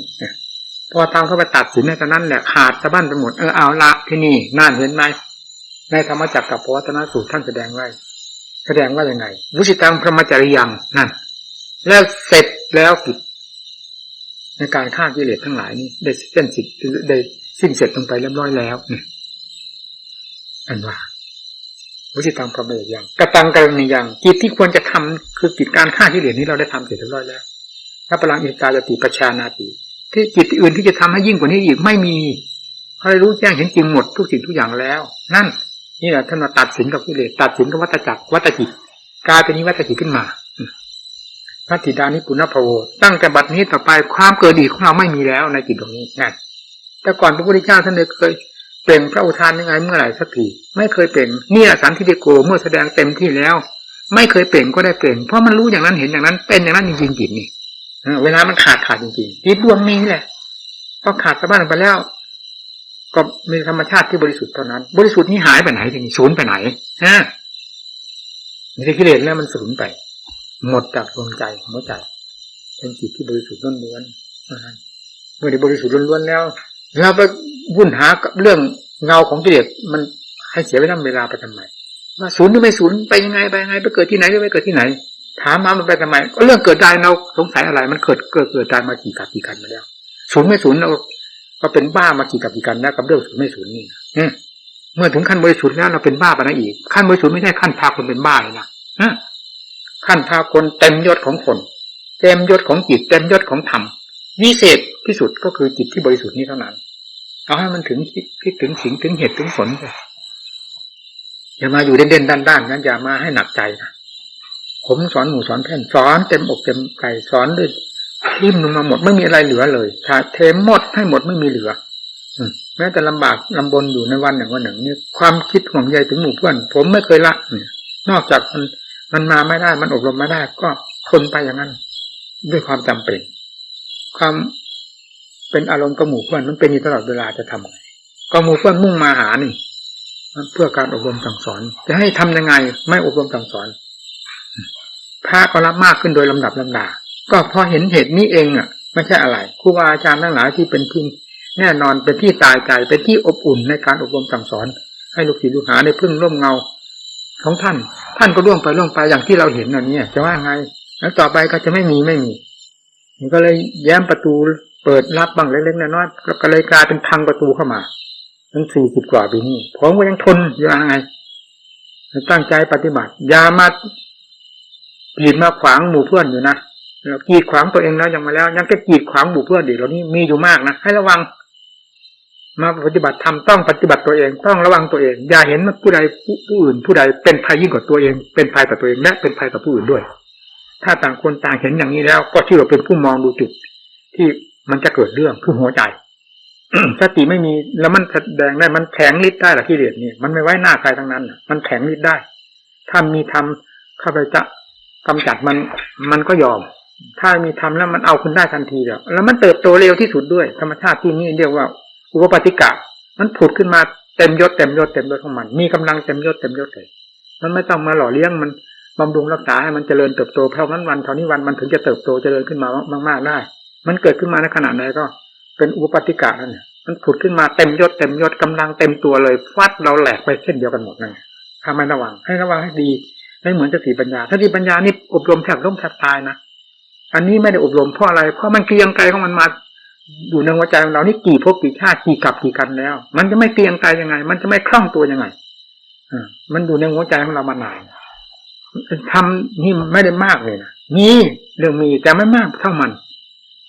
พอทำเข้าไปตัดสินในตอนนั้นแหละขาดสะบั้นไปหมดเอาละที่นี่น่าเห็นไหมในธรรมจักรกับปวัตตนสูตรท่านแสดงไว้แสดงว่ายังไงวุสิตังพรหมจริยังนั่นแล้วเสร็จแล้วกิจในการฆ่ากิเลสทั้งหลายนี่ได้สิ้นเสร็จลงไปเรียบร้อยแล้วนี่อันว่าวุสิตังพรหมจริยังกตังกรณียังกิจที่ควรจะทำคือกิจการฆ่ากิเลสนี้เราได้ทำเสร็จเรียบร้อยแล้วถ้าพลังอินทรียติปัจฉานาติที่จิตอื่นที่จะทำให้ยิ่งกว่านี้อีกไม่มีเขาได้รู้แจ้งเห็นจริงหมดทุกสิ่งทุกอย่างแล้วนั่นนี่แหละท่านมาตัดสินกับกิเลสตัดสินกับวัฏจักรวัฏจิตกลายเป็นนิวัฏจิตขึ้นมาพระธิดานิปุณณภโวตั้งแต่บัดนี้ต่อไปความเกิดอีกของเราไม่มีแล้วในจิตตรงนี้นั่นแต่ก่อนพระพุทธเจ้าท่านเคยเปล่งพระอุทานยังไงเมื่อไหร่สักทีไม่เคยเปล่งนี่แหละสันทิฏฐิโกเมื่อแสดงเต็มที่แล้วไม่เคยเปล่งก็ได้เปล่งเพราะมันรู้อย่างนั้นเห็นอย่างนั้นเป็นอย่างนั้นจริงๆจิตนี่เวลามันขาดจริงๆจิตดวงนี้แหละพอขาดสะบั้นไปแล้วก็มีธรรมชาติที่บริสุทธิ์เท่านั้นบริสุทธิ์นี้หายไปไหนทีนี้สูญไปไหนมีแต่กิเลสแล้วมันสูญไปหมดจากดวงใจหัวใจเป็นจิตที่บริสุทธิ์ล้วนๆเมื่อได้บริสุทธิ์ล้วนๆแล้วเราไปวุ่นหาเรื่องเงาของกิเลสมันให้เสียเวลาไปทำไมว่าสูญหรือไม่สูญไปยังไงไปเกิดที่ไหนหรือไม่เกิดที่ไหนถามมามันไปทำไมก็เรื่องเกิดได้เราสงสัยอะไรมันเกิดได้มากี่กับกี่กันมาแล้วสูญไม่สูญเราก็เป็นบ้ามากี่กับกี่กันแล้วกับเรื่องสูญไม่สูญนี่เมื่อถึงขั้นบริสุทธิ์แล้วเราเป็นบ้าไปนะอีกขั้นบริสุทธิ์ไม่ใช่ขั้นพาคนเป็นบ้าเลยนะขั้นพาคนเต็มยศของคนเต็มยศของจิตเต็มยศของธรรมวิเศษที่สุดก็คือจิตที่บริสุทธิ์นี้เท่านั้นเอาให้มันถึงคิดถึงสิ่งถึงเหตุถึงผลเลยอย่ามาอยู่เด่นๆด้านๆนั้นอย่ามาให้หนักใจนะผมสอนหมู่สอนเพื่อนสอนเต็มอกเต็มใจสอนด้วย ทิ่มลงมาหมดไม่มีอะไรเหลือเลยถ้าเทหมดให้หมดไม่มีเหลือแม้แต่ลำบากลำบนอยู่ในวันหนึ่งวันหนึ่งนี่ความคิดห่วงใยถึงหมู่เพื่อนผมไม่เคยละเนี่ยนอกจากมันมาไม่ได้มันอบรมไม่ได้ก็ทนไปอย่างนั้นด้วยความจำเป็นความเป็นอารมณ์กับหมู่เพื่อนมันเป็นอยู่ตลอดเวลาจะทำไงก็หมู่เพื่อนมุ่งมาหานี่เพื่อการอบรมสั่งสอนจะให้ทำยังไงไม่อบรมสั่งสอนพระก็รับมากขึ้นโดยลำดับลำดาก็พอเห็นเหตุนี้เองอ่ะไม่ใช่อะไรครูบาอาจารย์ทั้งหลายที่เป็นที่แน่นอนเป็นที่ตายใจเป็นที่อบอุ่นในการอบรมสั่งสอนให้ลูกศิษย์ลูกหาได้พึ่งร่มเงาของท่านก็ล่วงไปอย่างที่เราเห็นอันนี้จะว่าไงแล้วต่อไปก็จะไม่มีมันก็เลยแย้มประตูเปิดรับบ้างเล็กๆน้อยๆแล้วก็เลยกลายเป็นพังประตูเข้ามาตั้ง40 กว่าปีนี้ผมก็ยังทนอยู่ยังไงตั้งใจปฏิบัติอย่ามากีดมาขวางหมู่เพื่อนอยู่นะเรากีดขวางตัวเองแล้วยังมาแล้วยังจะกีดขวางหมู่เพื่อนอีกเหล่านี้มีอยู่มากนะให้ระวังมาปฏิบัติธรรมต้องปฏิบัติตัวเองต้องระวังตัวเองอย่าเห็นว่าผู้ใดผู้อื่นผู้ใดเป็นภัยยิ่งกว่าตัวเองเป็นภัยต่อตัวเองและเป็นภัยต่อผู้อื่นด้วยถ้าต่างคนต่างเห็นอย่างนี้แล้วก็ชื่อว่าเป็นผู้มองดูจุดที่มันจะเกิดเรื่องคือหัวใจ สติไม่มีแล้วมันแสดงได้มันแข็งฤทธิ์ได้หรอที่เรียนนี่มันไม่ไว้หน้าใครทั้งนั้นมันแข็งฤทธิ์ได้ถ้ามีธรรมเข้าไปจะกำจัดมันก็ยอมถ้ามีธรรมแล้วมันเอาคุณได้ทันทีแล้วมันเติบโตเร็วที่สุดด้วยธรรมชาติที่นี่เรียกว่าอุปปาติกะมันผุดขึ้นมาเต็มยศของมันมีกำลังเต็มยศเลยมันไม่ต้องมาหล่อเลี้ยงมันบำรุงรักษาให้มันเจริญเติบโตเท่านั้นวันเท่านี้วันมันถึงจะเติบโตเจริญขึ้นมามากๆได้มันเกิดขึ้นมาในขณะไหนก็เป็นอุปปาติกะนั่นแหละมันผุดขึ้นมาเต็มยศกำลังเต็มตัวเลยฟัดเราแหลกไปเช่นเดียวกันหมดนั่นถ้าไม่ระวังให้ดีไม่เหมือนสติปัญญาสติปัญญานี่อบรมแทบล้มแทบตายนะอันนี้ไม่ได้อบรมเพราะอะไรเพราะมันเกรียงไกรของมันมาอยู่ในหัวใจของเรานี่กี่ภพกี่ชาติกี่กับกี่กันแล้วมันจะไม่เกรียงไกรยังไงมันจะไม่คล่องตัวยังไงมันอยู่ในหัวใจของเรามานานทำนี่ไม่ได้มากเลยนะมีเรื่องมีแต่ไม่มากเท่ามัน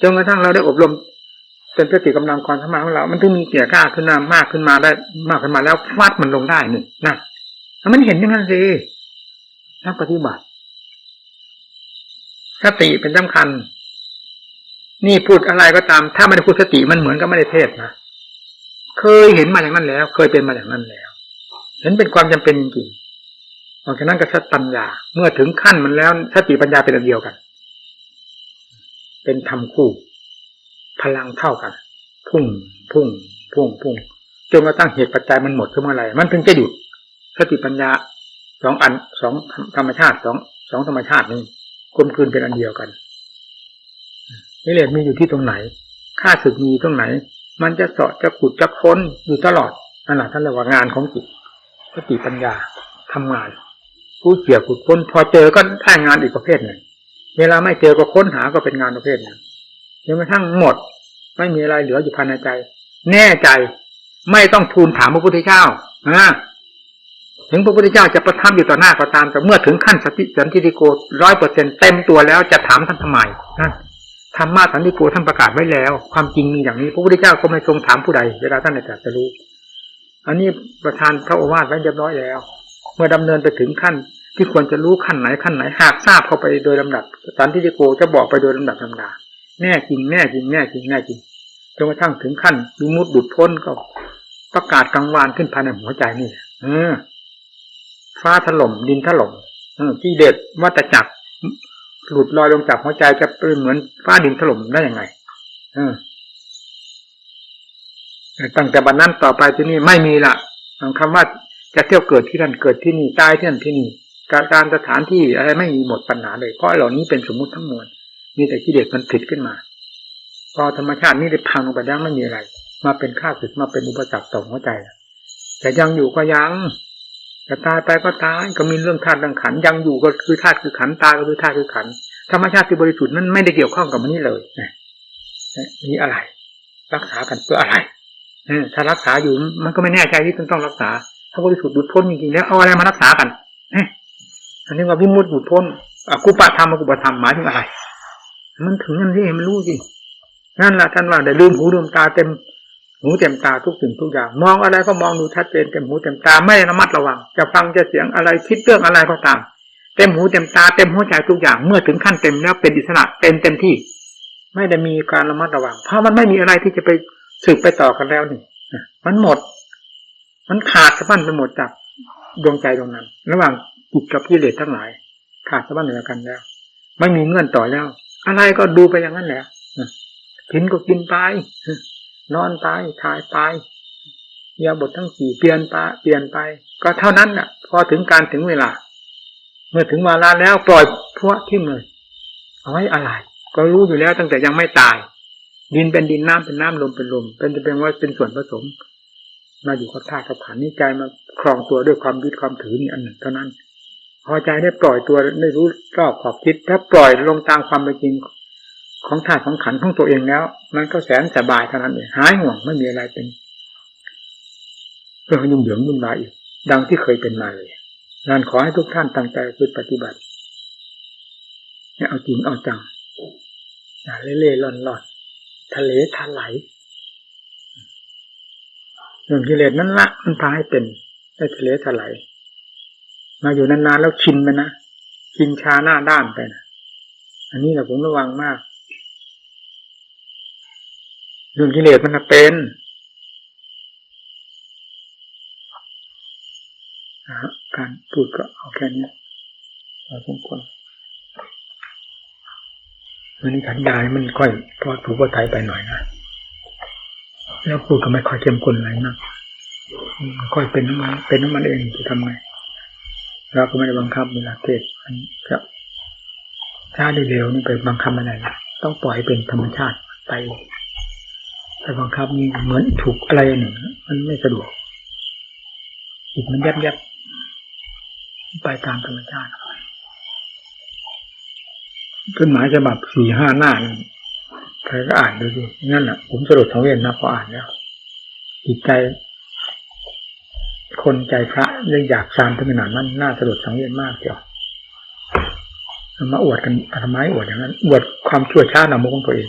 จนกระทั่งเราได้อบรมเป็นสติกำลังความสามารถของเรามันถึงมีเกียรติกล้าขึ้นมามากขึ้นมาได้มากขึ้นมาแล้วฟาดมันลงได้นี่นะมันเห็นอย่างนั้นสินักปฏิบัติสติเป็นสำคัญนี่พูดอะไรก็ตามถ้าไม่ได้พูดสติมันเหมือนกับไม่ได้เทศนะเคยเห็นมาอย่างนั้นแล้วเคยเป็นมาอย่างนั้นแล้วเห็นเป็นความจำเป็นจริงๆเพราะฉะนั้นก็สติปัญญาเมื่อถึงขั้นมันแล้วสติปัญญาเป็นอันเดียวกันเป็นธรรมคู่พลังเท่ากันพุ่งจนกระทั่งเหตุปัจจัยมันหมดขึ้นเมื่อไหร่มันถึงจะหยุดสติปัญญาสองธรรมชาติสองธรรมชาตินี้กลมกลืนเป็นอันเดียวกันนี่แหละมีอยู่ที่ตรงไหนข้าศึกมีตรงไหนมันจะเสาะจะขุดจะค้นอยู่ตลอดนั่นแหละท่านเรียกว่างานของจิตสติปัญญาทำงานผู้เกี่ยวขุดค้นพอเจอก็ได้งานอีกประเภทหนึ่งเวลาไม่เจอก็ค้นหาก็เป็นงานประเภทหนึ่งจนกระทั่งหมดไม่มีอะไรเหลืออยู่ภายในใจแน่ใจไม่ต้องทูลถามพระพุทธเจ้าถึงพระพุทธเจ้าจะประทับอยู่ต่อหน้าก็ตามแต่เมื่อถึงขั้นสันติโก 100% เต็มตัวแล้วจะถามท่านทำไมนั่นธรรมะสันติโกท่านประกาศไว้แล้วความจริงมีอย่างนี้พระพุทธเจ้าก็ไม่ทรงถามผู้ใดเวลาท่านตรัสรู้อันนี้ประธานพระโอวาทไว้เรียบร้อยแล้วเมื่อดำเนินไปถึงขั้นที่ควรจะรู้ขั้นไหนหากทราบเข้าไปโดยลำดับสันติโกจะบอกไปโดยลำดับธรรมดาแน่จริงจนกระทั่งถึงขั้นวิมุตติหลุดพ้นก็ประกาศกังวานขึ้นภายในหัวใจนี่ฟ้าถล่มดินถล่มที่เด็ดวัฏจักรหลุดลอยลงจากหัวใจจะเป็นเหมือนฟ้าดินถล่มได้ยังไงตั้งแต่บัดนั้นต่อไปที่นี่ไม่มีละคำว่าจะเที่ยวเกิดที่นั่นเกิดที่นี่ตายที่นั่นที่นี่การสถานที่อะไรไม่มีหมดปัญหาเลยเพราะเหล่านี้เป็นสมมุติทั้งมวลมีแต่กิเลสมันผลิตขึ้นมาพอธรรมชาตินี่ได้พังลงไปแล้วไม่มีอะไรมาเป็นข้าศึกมาเป็นอุปสรรคต่อหัวใจแต่ยังอยู่ก็ยังจะตายไปก็ตายก็มีเรื่องธาตุเรื่องขันธ์ยังอยู่ก็คือธาตุคือขันธ์ตายก็คือธาตุคือขันธ์ธรรมชาติที่บริสุทธิ์นั้นไม่ได้เกี่ยวข้องกับมันนี่เลยมีอะไรรักษากันเพื่ออะไรถ้ารักษาอยู่มันก็ไม่แน่ใจที่ต้องรักษาถ้าบริสุทธิ์หลุดพ้นจริงๆแล้วเอาอะไรมารักษากันอันนี้ว่าวิมุตติหลุดพ้นกุปะธรรมกุปะธรรมหมายถึงอะไรมันถึงนั่นสิมันรู้สินั่นแหละท่านว่าได้ลืมหูลืมตาเต็มหูเต็มตาทุกสิ่งทุกอย่างมองอะไรก็มองดูชัดเจนเต็มหูเต็มตาไม่ระมัดระวังจะฟังจะเสียงอะไรคิดเรื่องอะไรก็ตามเต็มหูเต็มตาเต็มหัวใจทุกอย่างเมื่อถึงขั้นเต็มแล้วเป็นอิสระเต็มที่ ไม่ได้มีการระมัดระวังเพราะมันไม่มีอะไรที่จะไปสืบไปต่อกันแล้วนี่มันหมดมันขาดสะบั้นไปหมดจากดวงใจตรงนั้นระหว่างจิตกับกิเลสทั้งหลายขาดสะบั้นเหนือกันแล้วไม่มีเงื่อนต่อแล้วอะไรก็ดูไปอย่างนั้นแหละกินก็กินไปนอนไปถ่ายไปยาบททั้ง4เปลี่ยนไปก็เท่านั้นน่ะพอถึงการถึงเวลาเมื่อถึงเวลาแล้วปล่อยพวกทิ้งเลยเอาไว้อะไรก็รู้อยู่แล้วตั้งแต่ยังไม่ตายดินเป็นดินน้ำเป็นน้ำลมเป็นลมเป็นว่าเป็นส่วนผสมมาอยู่กับธาตุกับขันธ์นี้ใจมาครองตัวด้วยความยึดความถือนี่อันหนึ่งเท่านั้นพอใจได้ปล่อยตัวได้รู้รอบขอบคิดถ้าปล่อยลงตามความเป็นจริงของธาตุของขันธ์ของตัวเองแล้วมันก็แสนสบายเท่านั้นเองหายห่วงไม่มีอะไรเป็นเรื่องยุ่งเหยิงวุ่นวายอีกดังที่เคยเป็นมาเลยนั่นขอให้ทุกท่านตั้งใจปฏิบัติให้เอาจริงเอาจังอย่าเล่ๆล่อนๆทะเลทลายเรื่องกิเลสนั้นละมันพาให้เป็นได้ทะเลทลายมาอยู่นานๆแล้วชินมันนะชินชาหน้าด้านไปนะอันนี้แหละผมระวังมากเรื่องกิเลสมันเป็นการพูดก็เอาแค่นี้พอสมควรวันนี้ขันยายมันค่อยพอถูกว่าไทยไปหน่อยนะแล้วพูดก็ไม่ค่อยเข้มข้นอะไรนะค่อยเป็นน้ำมันเองจะทำไงเราก็ไม่ได้บังคับเวลาเทศมันจะช้าหรือเร็วนี่ไปบังคับอะไรนะต้องปล่อยเป็นธรรมชาติไปบังคับนี่เหมือนถูกอะไรหนึ่งมันไม่สะดวกจิตมันยับไปตามธรรมชาติขึ้นหมายฉบับ 4-5 หน้าใครก็อ่านดูสินั่นแหละผมสลดสังเวชนะพออ่านแล้วจิตใจคนใจพระเลยอยากสานถึงขนาดนั้นน่าสลดสังเวชมากเดียวมาอวดกันทำไมอวดอย่างนั้นอวดความชั่วช้าหน้ามุขของตัวเอง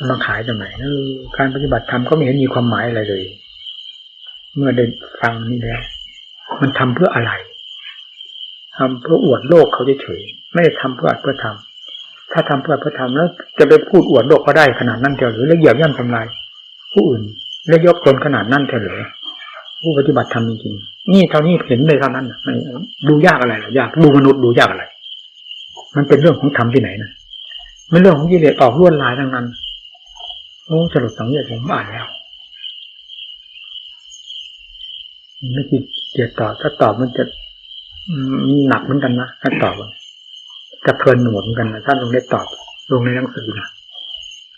มาขายทำไมการปฏิบัติธรรมก็ไม่เห็นมีความหมายอะไรเลยเมื่อได้ฟังนี่แล้วมันทำเพื่ออะไรทำเพื่ออวดโลกเขาเฉยๆไม่ได้ทำเพื่ออัดเพื่อทำถ้าทำเพื่ออัดเพื่อทำแล้วจะไปพูดอวดโลกก็ได้ขนาดนั้นเดียวหรือแล้วเหยียบย่ำทำลายผู้อื่นแล้วยกตนขนาดนั้นเดียวหรือผู้ปฏิบัติธรรมจริงๆนี่เท่านี้เห็นเลยเท่านั้นไม่ดูยากอะไรหรอยากดูมนุษย์ดูยากอะไรมันเป็นเรื่องของธรรมที่ไหนนะมันเรื่องของกิเลสออกล้วนลายทั้งนั้นโอ้สลดสังเวชผมอ่านแล้วไม่คิดเกี่ยวตอบถ้าตอบมันจะหนักเหมือนกันนะถ้าตอบกระเทือนหมดเหมือนกันนะถ้าลงได้ตอบลงในหนังสือนะ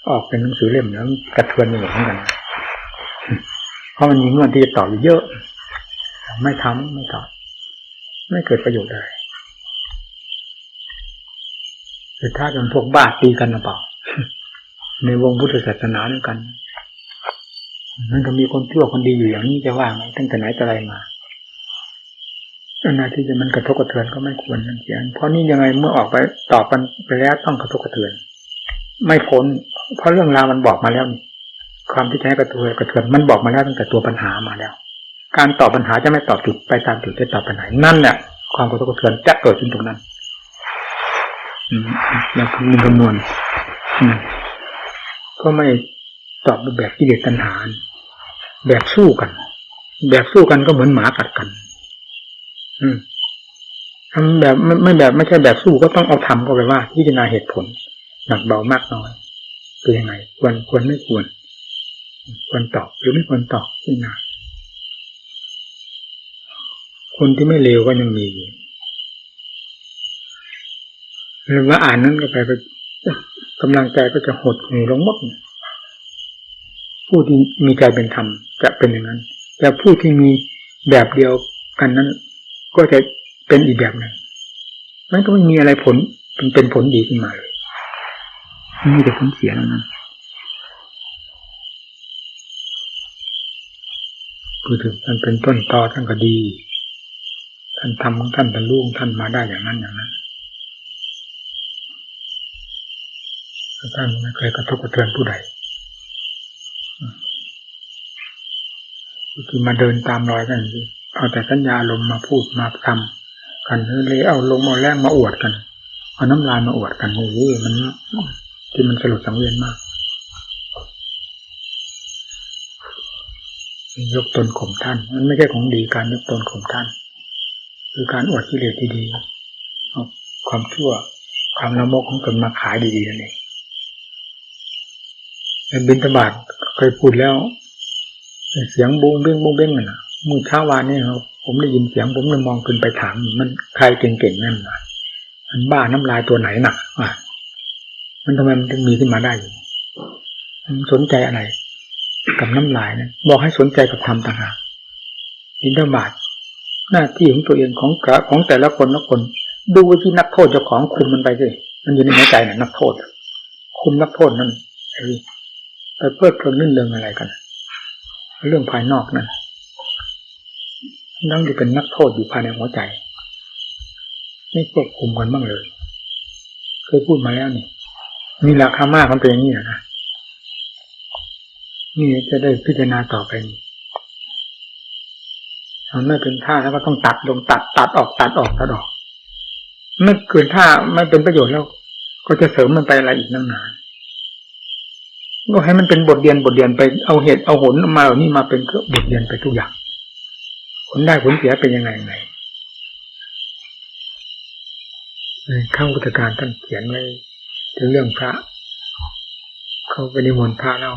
ออกเป็นหนังสือเล่มแล้วกระเทือนหมดเหมือนกันเพราะมันมีเงื่อนที่จะตอบเยอะไม่ทำไม่ตอบไม่เกิดประโยชน์เลยคือถ้าเป็นพวกบ้าตีกันนะเปล่าในวงพุทธศาสนาด้วยกันมันก็มีคนชั่วคนดีอยู่อย่างนี้จะว่าไงตั้งแต่ไหนแต่ไรมาอันนั้นที่จะมันกระทบกระเทือนก็ไม่ควรนั่นเสียเพราะนี่ยังไงเมื่อออกไปตอบกันไปแล้วต้องกระทบกระเทือนไม่พ้นเพราะเรื่องราวมันบอกมาแล้วความที่จะให้กระเทือนมันบอกมาแล้วตั้งแต่ตัวปัญหามาแล้วการตอบปัญหาจะไม่ตอบจุดไปตามจุดจะตอบปัญหานั่นแหละความกระทบกระเทือนจะเกิดขึ้นตรงนั้นแล้วมีจำนวนก็ไม่ตอบแบบกิเลสตัณหาแบบสู้กันก็เหมือนหมากัดกันทำแบบไม่แบบไม่ใช่แบบสู้ก็ต้องเอาทำก็ไปว่าพิจารณาเหตุผลหนักเบามากน้อยเป็นยังไงควรไม่ควรตอบหรือไม่ควรตอบพิจารณาคนที่ไม่เลวก็ยังมีอยู่หรือว่าอ่านนั้นก็ไปกำลังใจก็จะหดหู่ลงหมดผู้ที่มีใจเป็นธรรมจะเป็นอย่างนั้นแต่ผู้ที่มีแบบเดียวกันนั้นก็จะเป็นอีกแบบหนึ่งมันก็ไม่มีอะไรผลเป็นผลดีขึ้นมาเลยมีแต่ผลเสียนั้นคือถึงมันเป็นต้นตอท่านก็ดีท่านทำของท่านบรรลุท่านมาได้อย่างนั้นท่านไม่เคยกระทบกระเทือนผู้ใดที่มาเดินตามรอยกันเอาแต่สัญญาลมมาพูดมาทำกันเลยเอาลมเอาแรงมาอวดกันเอาน้ำลายมาอวดกันโอ้โหมัน ที่มันสลดสังเวียนมากยกตนข่มท่านมันไม่ใช่ของดีการยกตนข่มท่านคือการอวดกิเลสดีๆเอาความชั่วความละโมบของตนมาขายดีๆนั่นเองเป็นบิณฑบาตเคยพูดแล้วเสียงบุ้งเบ้งบุ้งเบ้งมันมื้อเช้าวานนี้ครับผมได้ยินเสียงผมเลยมองขึ้นไปถามมันใครเก่งๆนั่นน่ะมันบ้าน้ำลายตัวไหนน่ะมันทำไมมันถึงมีขึ้นมาได้มันสนใจอะไรกับน้ำลายนะบอกให้สนใจกับธรรมต่างหากบิณฑบาตหน้าที่ของตัวเองของแต่ละคนละคนดูที่นักโทษเจ้าของคุมมันไปสิมันอยู่ในหัวใจน่ะนักโทษคุมนักโทษนั่นไปเพิดเพลินลื่นเริงอะไรกันเรื่องภายนอกนั่นนั่งที่เป็นนักโทษอยู่ภายในหัวใจไม่ควบคุมกันบ้างเลยเคยพูดมาแล้วนี่มีราคามากมันเป็นอย่างนี้นะนี่จะได้พิจารณาต่อไปนี่มันไม่เป็นท่าแล้วก็ต้องตัดลงตัดออกไม่เกินท่าไม่เป็นประโยชน์แล้วก็จะเสริมมันไปอะไรอีกนั่งนานก็ให้มันเป็นบทเรียนไปเอาเหตุเอาผลมาเหล่านี้มาเป็นบทเรียนไปทุกอย่างผลได้ผลเสียเป็นยังไงข้างพุทธการท่านเขียนไว้ถึงเรื่องพระเขาไปนิมนต์พระแล้ว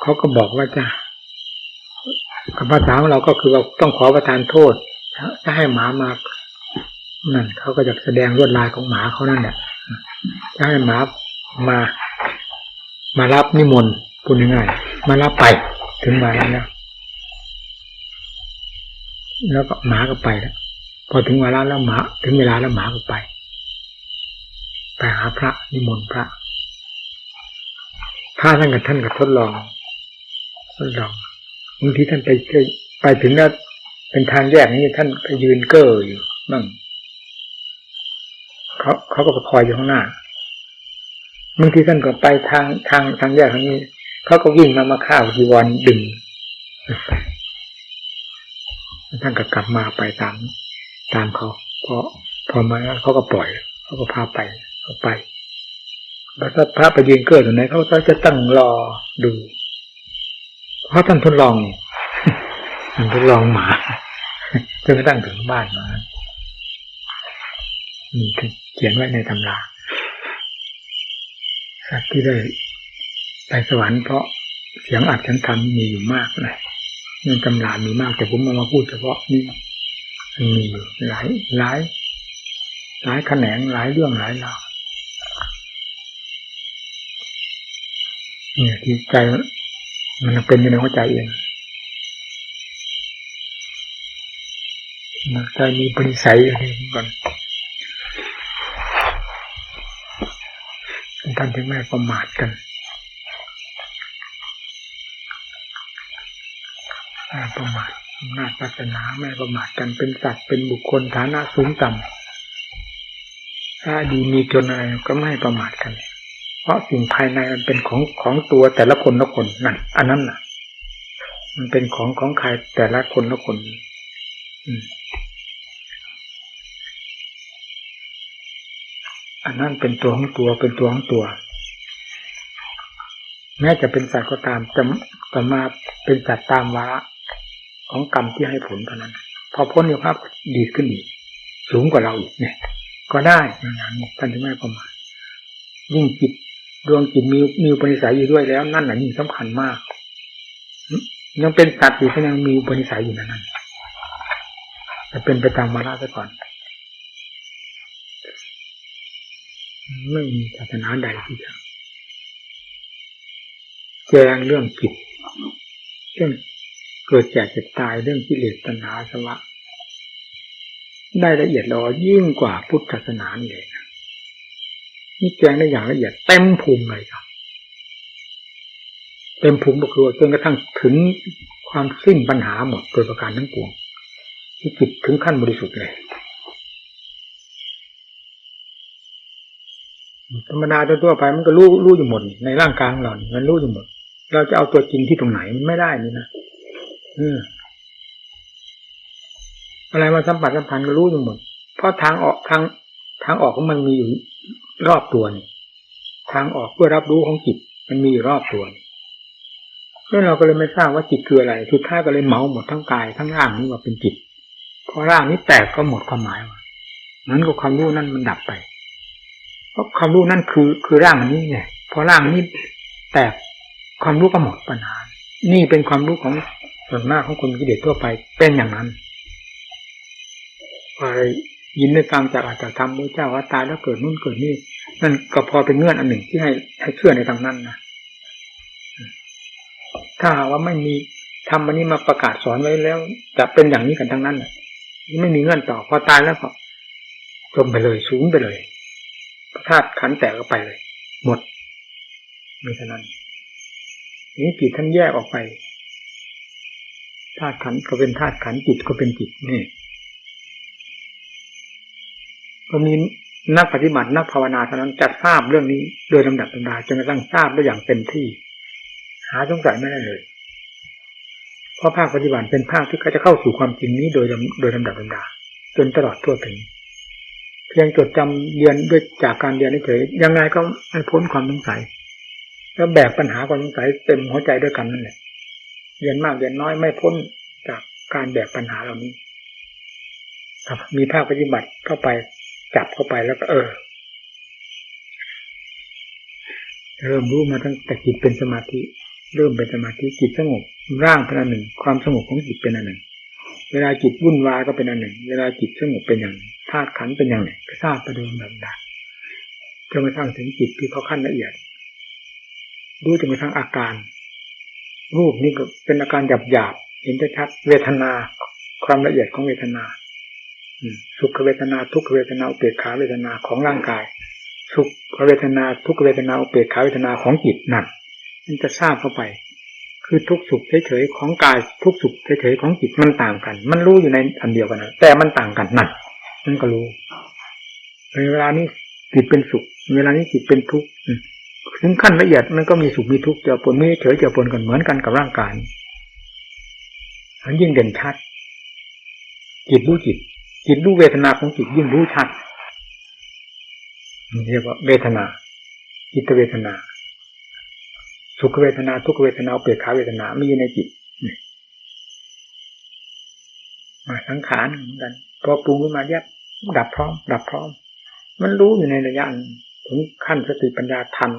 เขาก็บอกว่าจะกับภาษาของเราก็คือว่าต้องขอประทานโทษถ้าให้หมามานั่นเขาก็จะแสดงลวดลายของหมาเขานั่นแหละจะให้หมารับนิมนต์พูดง่ายๆมารับไปถึงมาแล้วก็หมาก็ไปแล้วพอถึงเวลาแล้วหมาถึงเวลาแล้วหมาก็ไปหาพระนิมนต์พระท่านก็ทดลองบางทีท่านไปถึงแล้วเป็นทางแยกนี้ท่านไปยืนเก้ออยู่นั่งเขาก็คอยอยู่ข้างหน้าบางทีท่านก็ไปทางแยกทางนี้เขาก็วิ่งมาฆ่าจีวรดึงท่านก็กลับมาไปตามเขาพอมาเขาก็ปล่อยเขาก็พาไปแล้วถ้าพระไปยืนเก้อตรงไหนเขาจะตั้งรอดูเพราะท่านทดลองท่านทดลองหมาจนกระทั่งถึงบ้านมานี่คือเขียนไว้ในตำราสัตว์ที่ได้ไปสวรรค์เพราะเสียงอัดเสียงธรรมมีอยู่มากเลยในตำรามีมากแต่ผมมาพูดเฉพาะนี่มีอยู่หลายแขนงหลายเรื่องหลายราวเนี่ยที่ใจมันเป็นอยู่ในหัวใจเองใจมีปริสัยอะไรก่อนท่านถึงไม่ประมาทกันประมาทอำนาจศาสนาไม่ประมาทกันเป็นสัตว์เป็นบุคคลฐานะสูงต่ำถ้าดีมีจนอะไรก็ไม่ประมาทกันเพราะสิ่งภายในมันเป็นของตัวแต่ละคนนั่นอันนั้นน่ะมันเป็นของใครแต่ละคนอันนั้นเป็นตัวของตัวแม้จะเป็นสัตว์ก็ตามจะมาเป็นสัตว์ตามวาระของกรรมที่ให้ผลเท่านั้นพอพ้นอยู่ภาพดีขึ้นอีกสูงกว่าเราอีกเนี่ยก็ได้อย่างนี้ท่านถึงไม่ประมาทยิ่งจิตดวงจิตมีอุปนิสัยอยู่ด้วยแล้วนั่นแหละนี่สำคัญมากยังเป็นสัตว์อยู่ก็ยังมีอุปนิสัยอยู่นั่นจะเป็นไปตามวาระซะก่อนไม่มีศาสนาใดที่จะแจ้งเรื่องจิตเรื่องเกิดแก่เจ็บตายเรื่องกิเลสตัณหาอาสวะได้ละเอียดละออยิ่งกว่าพุทธศาสนานี่เลยนะนี่แจ้งได้อย่างละเอียดเต็มภูมิเลยครับเต็มภูมิก็คือจนกระทั่งถึงความสิ้นปัญหาหมดโดยประการทั้งปวงที่จิตถึงขั้นบริสุทธิ์เลยธรรมดาทั่วไปมันก็รู้อยู่หมดในร่างกายของเรานี่มันรู้อยู่หมดเราจะเอาตัวจริงที่ตรงไหนมันไม่ได้นี่นะอะไรมาสัมพันธ์ก็รู้อยู่หมดเพราะทางออกของมันมีอยู่รอบตัวนี่ ทางออกเพื่อรับรู้ของจิตมันมีอยู่รอบตัวแล้วเราก็เลยไม่ทราบว่าจิตคืออะไรสุดท้ายก็เลยเหมาหมดทั้งกายทั้งร่างนี้ว่าเป็นจิตพอร่างนี้แตกก็หมดความหมายว่านั้นก็ความรู้นั่นมันดับไปเพราะความรู้นั่นคือร่างนี้ไงพอร่างนี้แตกความรู้ก็หมดปัญหานี่เป็นความรู้ของส่วนมากของคนกิเลสทั่วไปเป็นอย่างนั้นพอยินได้ฟังจากอาจารย์ธรรมพระเจ้าว่าตายแล้วเกิดนู่นเกิดนี่นั่นก็พอเป็นเงื่อนอันหนึ่งที่ให้เชื่อในทางนั้นนะถ้าหากว่าไม่มีธรรมอันนี้มาประกาศสอนไว้แล้วจะเป็นอย่างนี้กันทั้งนั้นไม่มีเงื่อนต่อพอตายแล้วก็จมไปเลยสูญไปเลยธาตุขันธ์แตกออกไปเลยหมดมีเท่านั้นนี้จิตท่านแยกออกไปธาตุขันธ์ก็เป็นธาตุขันธ์จิตก็เป็นจิตนี่ก็มีนักปฏิบัตินักภาวนาเท่านั้นจะทราบเรื่องนี้โดยลำดับลำดาจนกระทั่งทราบได้อย่างเต็มที่หาสงสัยไม่ได้เลยเพราะภาคปฏิบัติเป็นภาคที่เขาจะเข้าสู่ความจริงนี้โดยลำดับลำดาจนตลอดทั่วถึงเพียงจดจำเรียนด้วยจากการเรียนเฉยๆยังไงก็ไม่พ้นความสงสัยแล้วแบกปัญหาความสงสัยเต็มหัวใจด้วยกันนั่นแหละเรียนมากเรียนน้อยไม่พ้นจากการแบกปัญหาเหล่านี้ครับมีภาคปฏิบัติเข้าไปจับเข้าไปแล้วก็เริ่มรู้มาตั้งแต่จิตเป็นสมาธิเริ่มเป็นสมาธิจิตสงบร่างเป็นอันหนึ่งความสงบของจิตเป็นอันหนึ่งเวลาจิตวุ่นวายก็เป็นอันหนึ่งเวลาจิตสงบเป็นอย่างหนึ่งธาตุขันธ์เป็นอย่างหนึ่งก็ทราบไปโดยลำดับจนกระทั่งถึงจิตที่เขาขั้นละเอียดรู้จนกระทั่งอาการรูปนี่ก็เป็นอาการหยาบๆเห็นชัดเวทนาความละเอียดของเวทนาสุขเวทนาทุกขเวทนาอุเบกขาเวทนาของร่างกายสุขเวทนาทุกขเวทนาอุเบกขาเวทนาของจิตนั่นมันจะทราบเข้าไปคือทุกสุขเฉยๆของกายทุกสุขเฉยๆของจิตมันต่างกันมันรู้อยู่ในอันเดียวกันนะแต่มันต่างกันนั่นมันก็รู้เวลานี้จิตเป็นสุขเวลานี้จิตเป็นทุกข์ถึงขั้นละเอียดมันก็มีสุขมีทุกข์เจือปนไม่เฉยเจือปนกันเหมือนกันกับร่างกายมันยิ่งเด่นชัดจิตรู้จิตจิตรู้เวทนาของจิตยิ่งรู้ชัดเรียกว่าเวทนาจิตเวทนาสุขเวทนาทุกขเวทนาอุเบกขาเวทนามีอยู่ในจิตมาสังขารเหมือนกันพอปรุงขึ้นมาแยบดับพร้อมมันรู้อยู่ในระยะถึงขั้นสติปัญญาทัน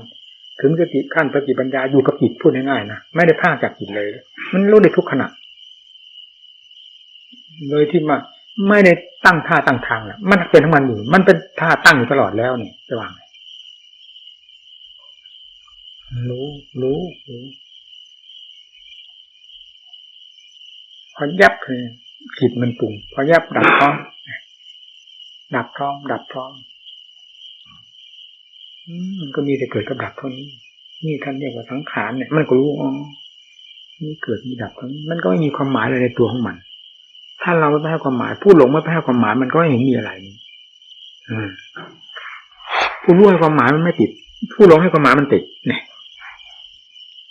ถึงสติขั้นสติปัญญาอยู่กับจิตพูดง่ายๆนะไม่ได้พลาดจากจิตเลยมันรู้ได้ทุกขณะเลยที่มาไม่ได้ตั้งท่าตั้งทางน่ะมันเป็นทั้งมันอยู่มันเป็นท่าตั้งอยู่ตลอดแล้วนี่จะวางรู้พอยับเลยจิตมันปรุงพอยับดับพร้อมมันก็มีแต่เกิดกับดับเท่านี้นี่ท่านเรียกว่าสังขารเนี่ยมันก็รู้นี่เกิดมีดับเท่านี้มันก็ไม่มีความหมายอะไรในตัวของมันถ้าเราไม่ให้ความหมายผู้หลงไม่ให้ความหมายมันก็ไม่เห็นมีอะไรผู้รู้ให้ความหมายมันไม่ติดผู้หลงให้ความหมายมันติดเนี่ย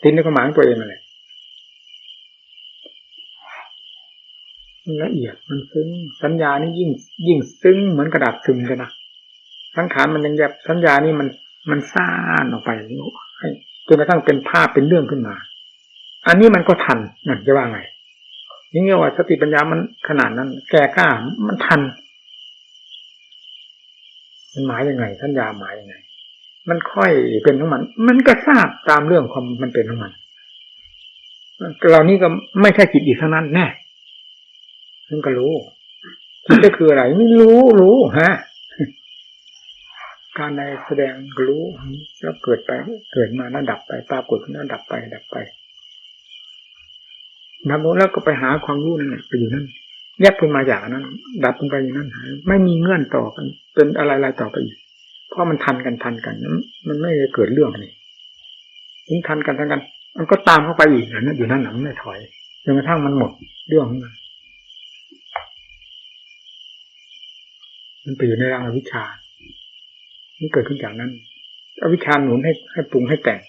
ติดในความหมายของตัวเองอะไรละเอียดมันซึ้งสัญญานี่ยิ่งซึ้งเหมือนกระดาษซึมกันนะสังขารมันยังแยบสัญญานี่มันซ่านออกไปให้จนกระทั่งเป็นภาพเป็นเรื่องขึ้นมาอันนี้มันก็ทันนั่นจะว่าไงนี่เรียกว่าสติปัญญามันขนาดนั้นแก่กล้ามันทันมันหมายยังไงสัญญาหมายยังไงมันค่อยเป็นของมันก็ทราบตามเรื่องความมันเป็นของมันเรานี่ก็ไม่ใช่จิตอีกทั้งนั้นแน่มันก็รู้จิตก็คืออะไรไม่รู้ฮะการใดแสดงรู้แล้วเกิดมาแล้วดับไปปรากฏแล้วดับไปนับแล้วก็ไปหาความรู้นั่นแหละไปอยู่นั่นแยกขึ้นมาจากนั้นดับลงไปอย่างนั้นหายไม่มีเงื่อนต่อกันเป็นอะไรต่อไปอีกเพราะมันทันกันมันไม่เกิดเรื่องนี่ถึงทันกันมันก็ตามเข้าไปอีกนะอยู่นั่นหลังไม่ถอยจนกระทั่งมันหมดเรื่องของมันไปอยู่ในร่างอวิชชามันเกิดขึ้นจากนั้นอวิชชาหนุนให้ปรุงให้แต่ง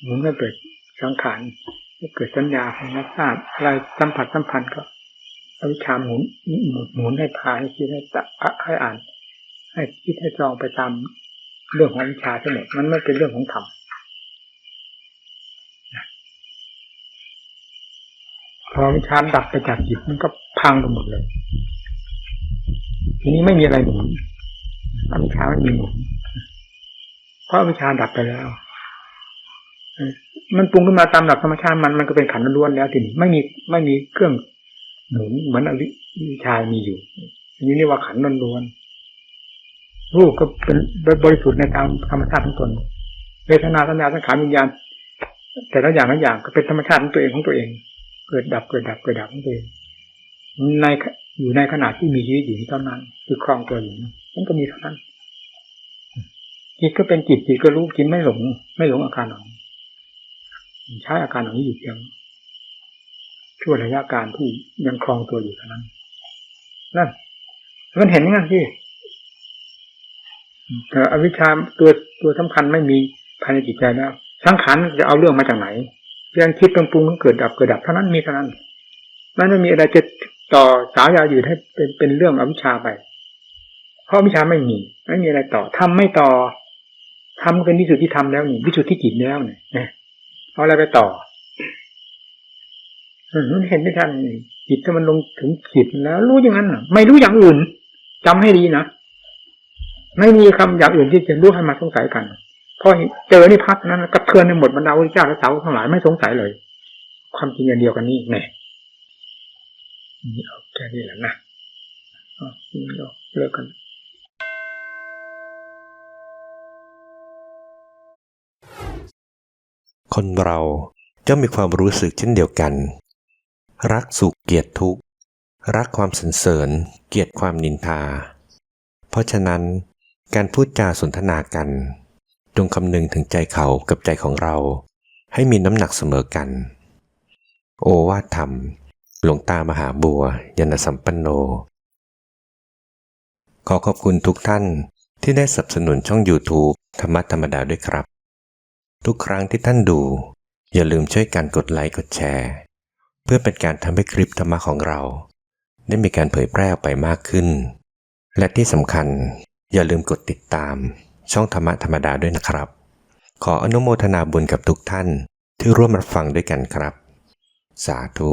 หมุนให้เกิดสังขารให้เกิดสัญญาให้รับทราบอะไรสัมผัสสัมพันธ์ก็อวิชชาหมุนให้พาให้คิดให้อ่านให้คิดให้จองไปตาม เรื่องของวิชาทั้งหมดมันไม่เป็นเรื่องของธรรมพอวิชาดับไปจากจิตมันก็พังไปหมดเลยทีนี้ไม่มีอะไรหนุนอวิชชาไม่มีหนุนเพราะอวิชชาดับไปแล้วมันปรุงขึ้นมาตามหลักธรรมชาติมันก็เป็นขันธ์ล้วนแล้วทีนี้ไม่มีเครื่องหนุนเหมือนอวิชชามีอยู่อันนี้เรียกว่าขันธ์ล้วนรูปก็เป็นบริสุทธิ์ในตามธรรมชาติของตนเวทนาสัญญาสังขารวิญญาณแต่ละอย่างก็เป็นธรรมชาติของตัวเองเกิดดับของตัวเองอยู่ในขณะที่มีชีวิตอยู่เท่านั้นคือครองตัวอยู่มันก็มีเท่านั้นจิตก็เป็นจิตก็รู้จิตไม่หลงอาการเหล่านี้ใช้อาการเหล่านี้อยู่เพียงชั่วระยะการที่ยังครองตัวอยู่เท่านั้นนั่นมันเห็นงั้นที่แต่อวิชชาตัวสำคัญไม่มีภายในจิตใจแล้วสังขารจะเอาเรื่องมาจากไหนเพียงคิดปรุงเกิดดับเท่านั้นมีเท่านั้นมันไม่มีอะไรจะต่อสาวยาวยืดให้เป็นเรื่องอวิชชาไปเพราะอวิชชาไม่มีอะไรต่อทำไม่ต่อทำเป็นวิสุทธิธรรมแล้วนี่วิสุทธิจิตแล้วเนี่ยเอาอะไรไปต่อมันเห็นไม่ทันจิตถ้ามันลงถึงจิตแล้วรู้อย่างนั้นไม่รู้อย่างอื่นจำให้ดีนะไม่มีคำอย่างอื่นที่จะรู้ให้มาสงสัยกันพอเจอนี่พักนั้นกระเทือนในหมดบรรดาวิชาและสาวทั้งหลายไม่สงสัยเลยความจริงอย่างเดียวกันนี่แน่นี่เอาแค่นี้แหละนะเลิกกันคนเราจะมีความรู้สึกเช่นเดียวกันรักสุขเกลียดทุกข์รักความสรรเสริญเกลียดความนินทาเพราะฉะนั้นการพูดจาสนทนากันจงคำนึงถึงใจเขากับใจของเราให้มีน้ำหนักเสมอกันโอวาทธรรมหลวงตามหาบัวยานสัมปันโนขอขอบคุณทุกท่านที่ได้สนับสนุนช่อง YouTube ธรรมะธรรมดาด้วยครับทุกครั้งที่ท่านดูอย่าลืมช่วยกันกดไลค์กดแชร์เพื่อเป็นการทำให้คลิปธรรมะของเราได้มีการเผยแพร่ออกไปมากขึ้นและที่สำคัญอย่าลืมกดติดตามช่องธรรมะธรรมดาด้วยนะครับขออนุโมทนาบุญกับทุกท่านที่ร่วมรับฟังด้วยกันครับสาธุ